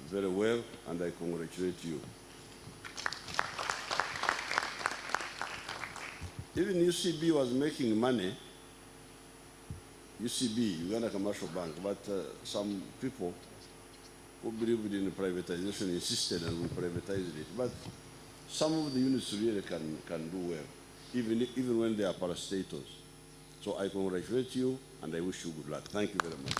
very well, and I congratulate you. Even UCB was making money, UCB, Uganda Commercial Bank, but some people who believed in privatization insisted and we privatized it. But some of the units really can do well, even when they are parastatals. So I congratulate you, and I wish you good luck. Thank you very much.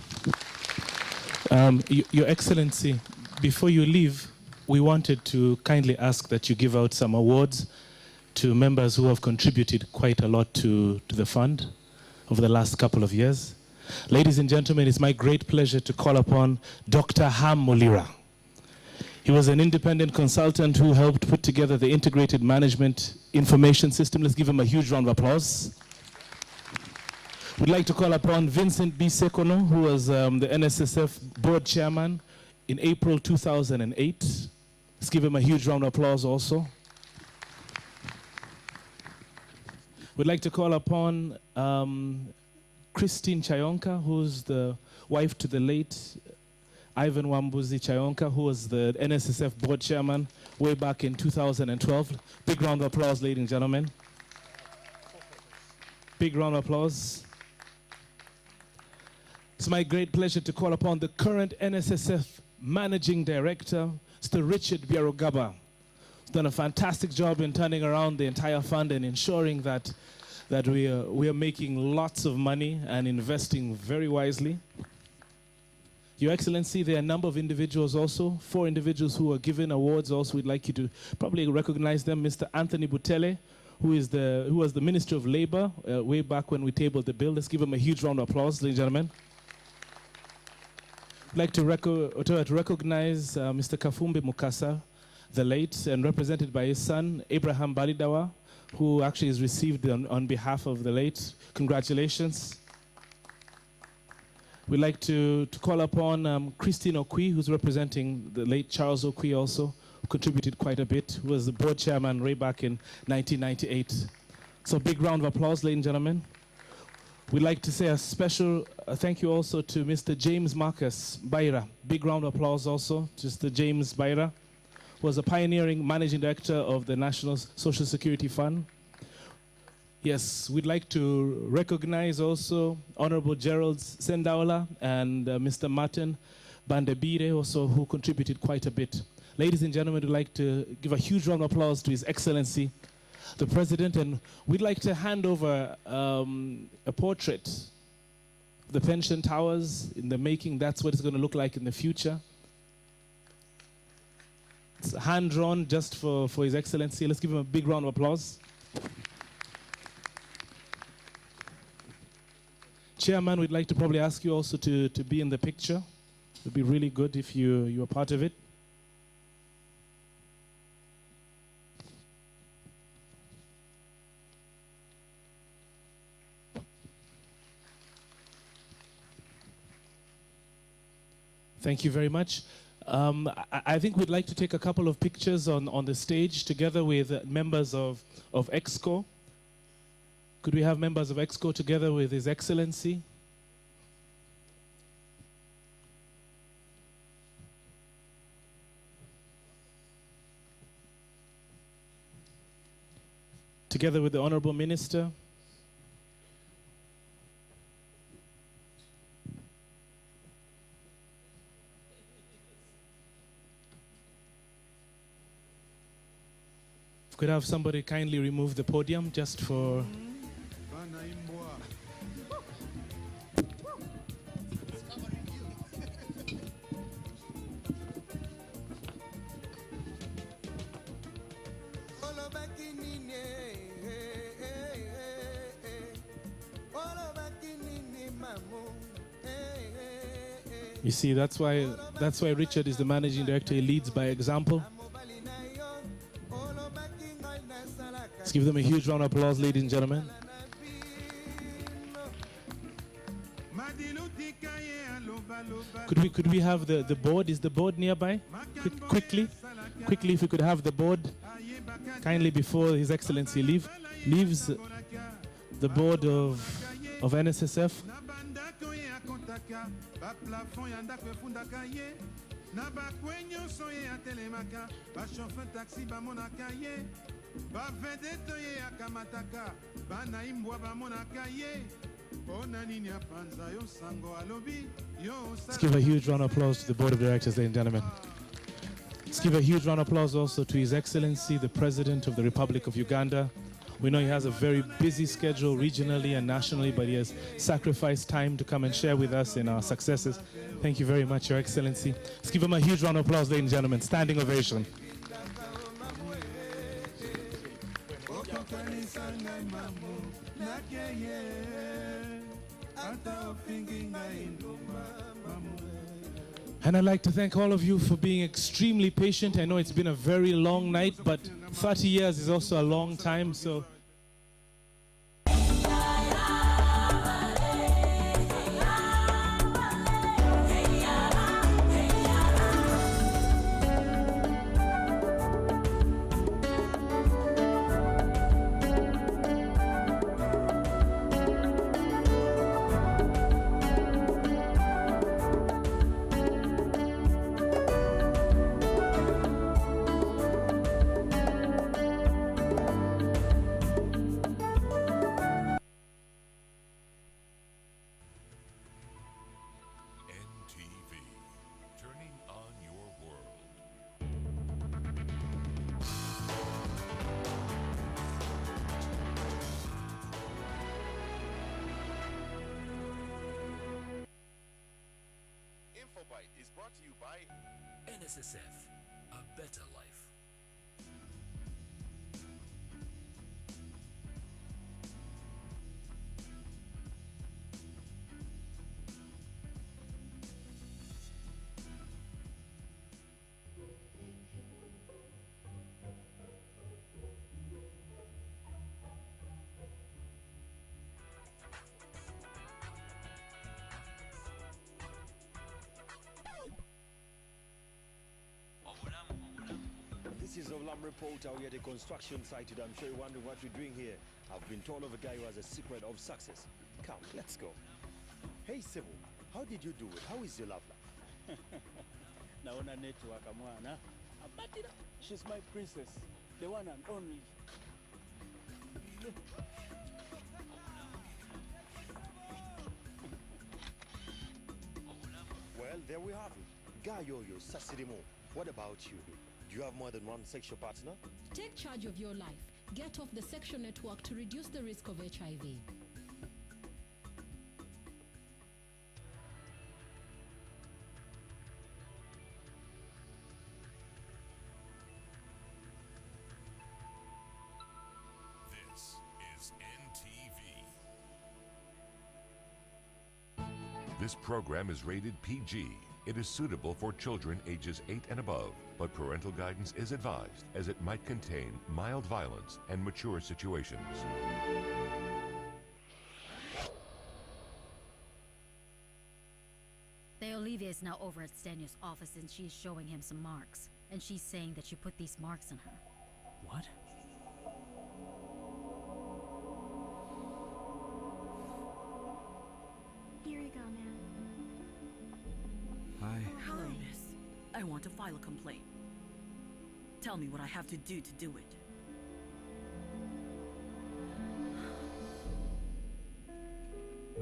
Your Excellency, before you leave, we wanted to kindly ask that you give out some awards to members who have contributed quite a lot to the fund over the last couple of years. Ladies and gentlemen, it's my great pleasure to call upon Dr. Ham Mulira. He was an independent consultant who helped put together the integrated management information system. Let's give him a huge round of applause. We'd like to call upon Vincent B. Sekono, who was the Nssf board chairman in April 2008. Let's give him a huge round of applause also. We'd like to call upon Christine Chayonka, who's the wife to the late Ivan Wambuzi Chayonka, who was the Nssf board chairman way back in 2012. Big round of applause, ladies and gentlemen. Big round of applause. It's my great pleasure to call upon the current Nssf managing director, Mr. Richard Byarugaba. He's done a fantastic job in turning around the entire fund and ensuring that we are making lots of money and investing very wisely. Your Excellency, there are a number of individuals also, 4 individuals who are given awards also. We'd like you to probably recognize them. Mr. Anthony Butele, who was the Minister of Labor way back when we tabled the bill. Let's give him a huge round of applause, ladies and gentlemen. I'd like to recognize Mr. Kafumbi Mukasa, the late, and represented by his son, Abraham Balidawa, who actually is received on behalf of the late. Congratulations. We'd like to call upon Christine Okwi, who's representing the late Charles Okwi also, who contributed quite a bit, who was the board chairman way back in 1998. So big round of applause, ladies and gentlemen. We'd like to say a special thank you also to Mr. James Marcus Baira. Big round of applause also to Mr. James Baira, who was a pioneering managing director of the National Social Security Fund. Yes, we'd like to recognize also Honorable Gerald Sendaola and Mr. Martin Bandebire also, who contributed quite a bit. Ladies and gentlemen, we'd like to give a huge round of applause to His Excellency, the President, and we'd like to hand over a portrait of the pension towers in the making. That's what it's going to look like in the future. It's hand-drawn just for His Excellency. Let's give him a big round of applause. Chairman, we'd like to probably ask you also to be in the picture. It would be really good if you were part of it. Thank you very much. I think we'd like to take a couple of pictures on the stage together with members of EXCO. Could we have members of EXCO together with His Excellency? Together with the Honorable Minister. Could have somebody kindly remove the podium just for... You see, that's why Richard is the managing director. He leads by example. Let's give them a huge round of applause, ladies and gentlemen. Could we have the board? Is the board nearby? Quickly, if we could have the board kindly before His Excellency leaves the board of NSSF. Let's give a huge round of applause to the board of directors, ladies and gentlemen. Let's give a huge round of applause also to His Excellency, the President of the Republic of Uganda. We know he has a very busy schedule regionally and nationally, but he has sacrificed time to come and share with us in our successes. Thank you very much, Your Excellency. Let's give him a huge round of applause, ladies and gentlemen. Standing ovation. And I'd like to thank all of you for being extremely patient. I know it's been a very long night, but 30 years is also a long time, so... Is brought to you by Nssf, a better life. This is Olam Report out here at the construction site. I'm sure you're wondering what we're doing here. I've been told of a guy who has a secret of success. Come, let's go. Hey, Sebo, how did you do it? How is your love life? Naona network mwana. Abatira. She's my princess, the one and only. Well, there we have it. Gayoyo Sasidimo. What about you? Do you have more than one sexual partner? Take charge of your life. Get off the sexual network to reduce the risk of HIV. This is NTV. This program is rated PG. It is suitable for children ages 8 and above, but parental guidance is advised as it might contain mild violence and mature situations. The Olivia is now over at Stanio's office and she's showing him some marks. And she's saying that you put these marks on her. What? Here you go, ma'am. Hi. Hello, miss. I want to file a complaint. Tell me what I have to do it.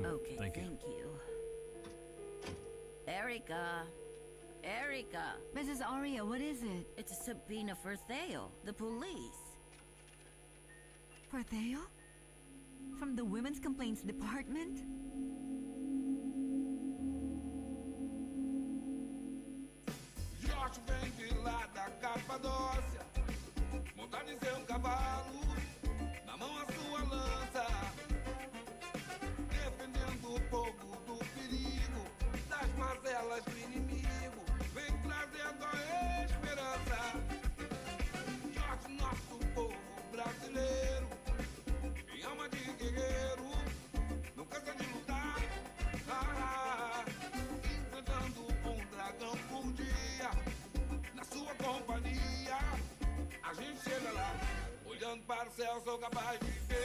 Okay, thank you. Erica. Mrs. Aria, what is it? It's a subpoena for Theo, the police. For Theo? From the Women's Complaints Department? Jorge vem de lá da Capadócia, montado em seu cavalo, na mão a sua lança, defendendo o povo do perigo, das mazelas do inimigo, vem trazendo a esperança. Jorge, nosso povo brasileiro, em alma de guerreiro, não cansa de lutar, enfrentando um dragão por dia. Na sua companhia, a gente chega lá, olhando para o céu, sou capaz de ver.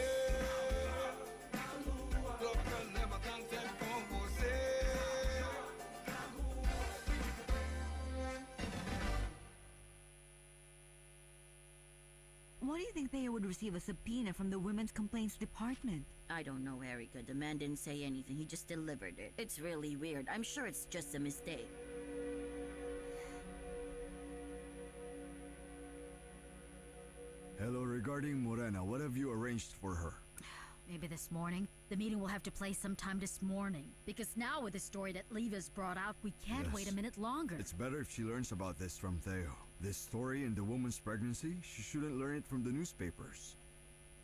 Trocando, levantando sempre com você. What do you think Theo would receive a subpoena from the Women's Complaints Department? I don't know, Erica. The man didn't say anything. He just delivered it. It's really weird. I'm sure it's just a mistake. Hello, regarding Morena, what have you arranged for her? Maybe this morning. The meeting will have to play sometime this morning. Because now with the story that Leva's brought out, we can't wait a minute longer. It's better if she learns about this from Theo. This story and the woman's pregnancy, she shouldn't learn it from the newspapers.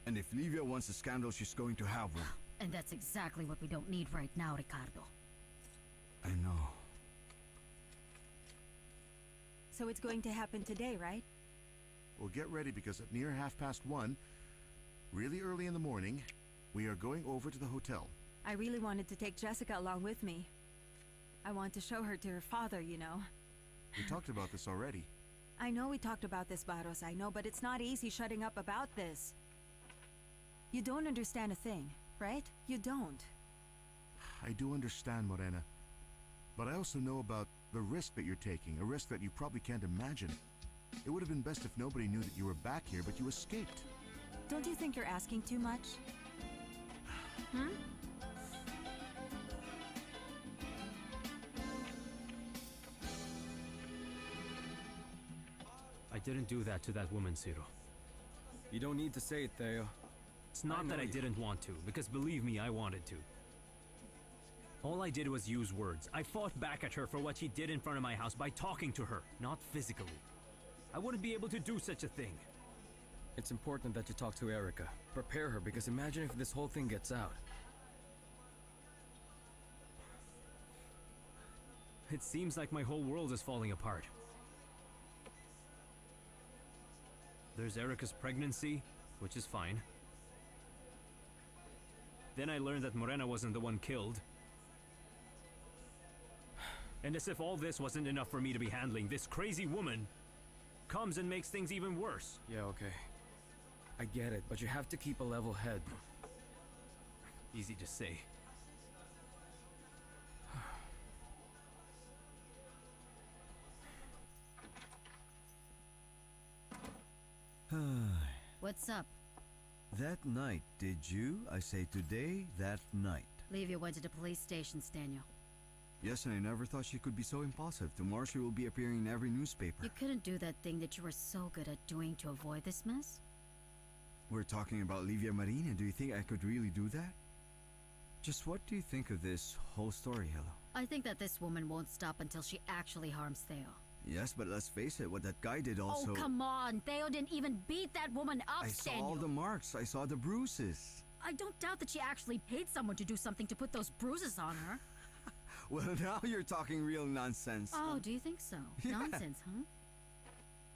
And if Livia wants a scandal, she's going to have one. And that's exactly what we don't need right now, Ricardo. I know. So it's going to happen today, right? Well, get ready because at near 1:30, really early in the morning, we are going over to the hotel. I really wanted to take Jessica along with me. I want to show her to her father, you know. We talked about this already. I know we talked about this, Barros, I know, but it's not easy shutting up about this. You don't understand a thing, right? You don't. I do understand, Morena. But I also know about the risk that you're taking, a risk that you probably can't imagine. It would have been best if nobody knew that you were back here, but you escaped. Don't you think you're asking too much? Hmm? I didn't do that to that woman, Ciro. You don't need to say it, Theo. It's not that I didn't want to, because believe me, I wanted to. All I did was use words. I fought back at her for what she did in front of my house by talking to her, not physically. I wouldn't be able to do such a thing. It's important that you talk to Erica. Prepare her, because imagine if this whole thing gets out. It seems like my whole world is falling apart. There's Erica's pregnancy, which is fine. Then I learned that Morena wasn't the one killed. And as if all this wasn't enough for me to be handling, this crazy woman comes and makes things even worse. Yeah, okay. I get it, but you have to keep a level head. Easy to say. What's up? That night, did you? I say today, that night. Livia went to the police station, Daniel. Yes, and I never thought she could be so impulsive. Tomorrow she will be appearing in every newspaper. You couldn't do that thing that you were so good at doing to avoid this mess? We're talking about Livia Marina. Do you think I could really do that? Just what do you think of this whole story, Hello? I think that this woman won't stop until she actually harms Theo. Yes, but let's face it, what that guy did also... Oh, come on! Theo didn't even beat that woman up, I saw Daniel! all the marks. I saw the bruises. I don't doubt that she actually paid someone to do something to put those bruises on her. Well, now you're talking real nonsense. Oh, do you think so? Yeah. Nonsense, huh?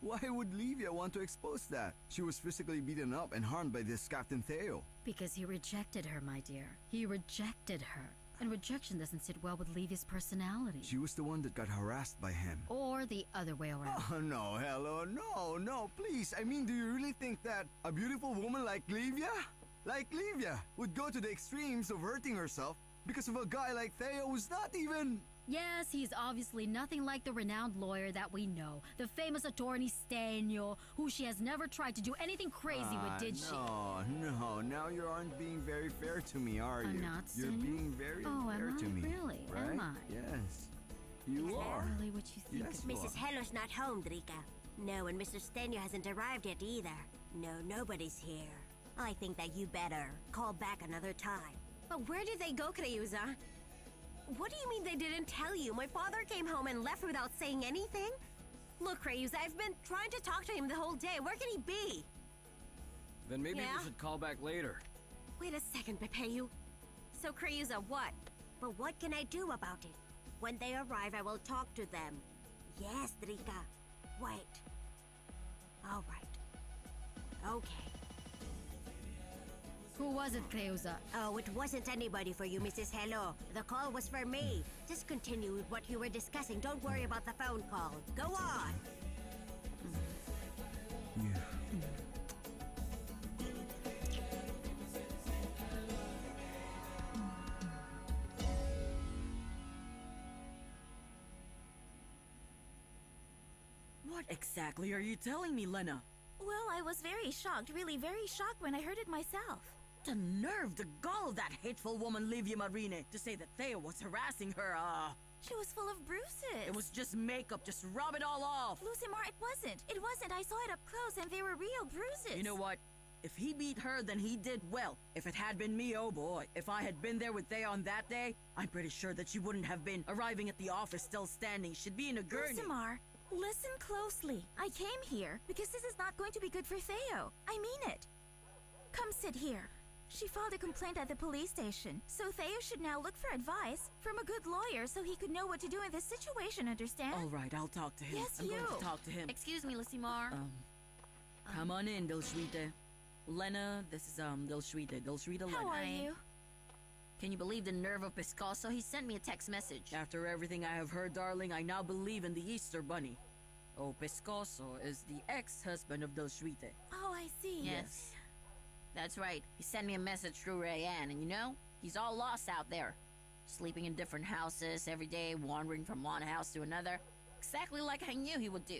Why would Livia want to expose that? She was physically beaten up and harmed by this Captain Theo. Because he rejected her, my dear. He rejected her. And rejection doesn't sit well with Livia's personality. She was the one that got harassed by him. Or the other way around. Oh, no, Hello, no, please. I mean, do you really think that a beautiful woman like Livia would go to the extremes of hurting herself because of a guy like Theo who's not even... Yes, he's obviously nothing like the renowned lawyer that we know. The famous attorney Stenio, who she has never tried to do anything crazy with, did she? No, now you aren't being very fair to me, are you? I'm not, You're Stenio? being very Oh, fair am to I? me. Really? Right? Am I? Yes. You Is that are. really what you think? Yes, you Mrs. are. Hello's not home, Drika. No, and Mr. Stenio hasn't arrived yet either. No, nobody's here. I think that you better call back another time. But where did they go, Creusa? What do you mean they didn't tell you? My father came home and left without saying anything? Look, Creusa, I've been trying to talk to him the whole day. Where can he be? Then maybe Yeah? we should call back later. Wait a second, Pepeyu. So, Creusa, what? But what can I do about it? When they arrive, I will talk to them. Yes, Drika. Wait. All right. Okay. Who was it, Creusa? Oh, it wasn't anybody for you, Mrs. Hello. The call was for me. Just continue with what you were discussing. Don't worry about the phone call. Go on. What exactly are you telling me, Lena? Well, I was very shocked, really very shocked when I heard it myself. The nerve, the gall of that hateful woman, Livia Marine, to say that Theo was harassing her, She was full of bruises. It was just makeup, just rub it all off. Lucimar, it wasn't. It wasn't. I saw it up close and they were real bruises. You know what? If he beat her, then he did well. If it had been me, oh boy. If I had been there with Theo on that day, I'm pretty sure that she wouldn't have been arriving at the office still standing. She'd be in a gurney. Lucimar, listen closely. I came here because this is not going to be good for Theo. I mean it. Come sit here. She filed a complaint at the police station, so Theo should now look for advice from a good lawyer so he could know what to do in this situation, understand? All right, I'll talk to him. Yes, I'm you. going to talk to him. Excuse me, Lucimar. Come on in, Delsuite. Lena, this is, Delsuite. Delsuite Lena. How are you? Can you believe the nerve of Piscoso? He sent me a text message. After everything I have heard, darling, I now believe in the Easter Bunny. Oh, Piscoso is the ex-husband of Delsuite. Oh, I see. Yes. That's right. He sent me a message through Rayanne, and you know, he's all lost out there. Sleeping in different houses every day, wandering from one house to another. Exactly like I knew he would do.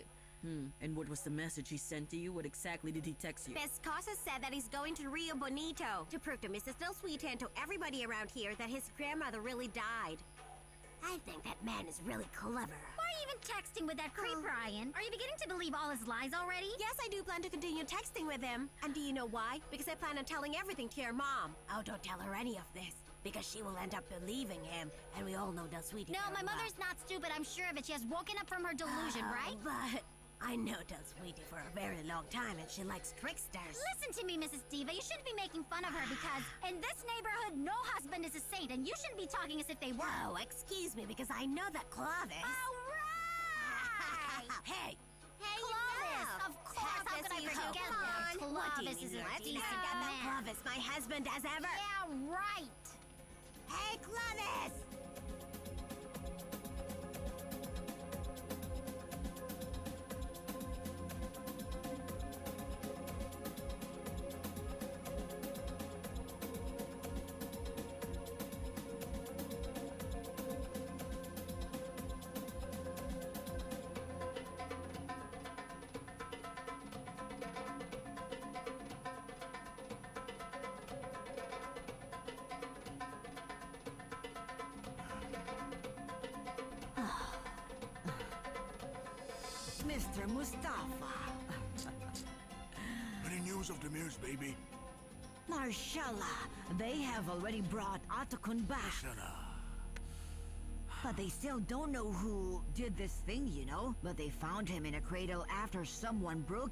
And what was the message he sent to you? What exactly did he text you? Pescosa said that he's going to Rio Bonito to prove to Mrs. Del Suite and to everybody around here that his grandmother really died. I think that man is really clever. Why are you even texting with that creep, Ryan? Are you beginning to believe all his lies already? Yes, I do plan to continue texting with him. And do you know why? Because I plan on telling everything to your mom. Oh, don't tell her any of this, because she will end up believing him, and we all know Del Suite. No, my mother's not stupid. I'm sure of it. She has woken up from her delusion, right? But I know Del Suite for a very long time, and she likes tricksters. Listen to me, Mrs. Diva. You shouldn't be making fun of her because in this neighborhood, no husband is a saint, and you shouldn't be talking as if they were. Oh, excuse me, because I know that Clovis. All right! Hey! Hey, Clovis! Of course, how could I forget that? Clovis is a decent man. Clovis, my husband as ever. Yeah, right. Hey, Clovis! Mr. Mustafa. Any news of Demir's baby? Mashallah, they have already brought Atakun back. But they still don't know who did this thing, you know? But they found him in a cradle after someone broke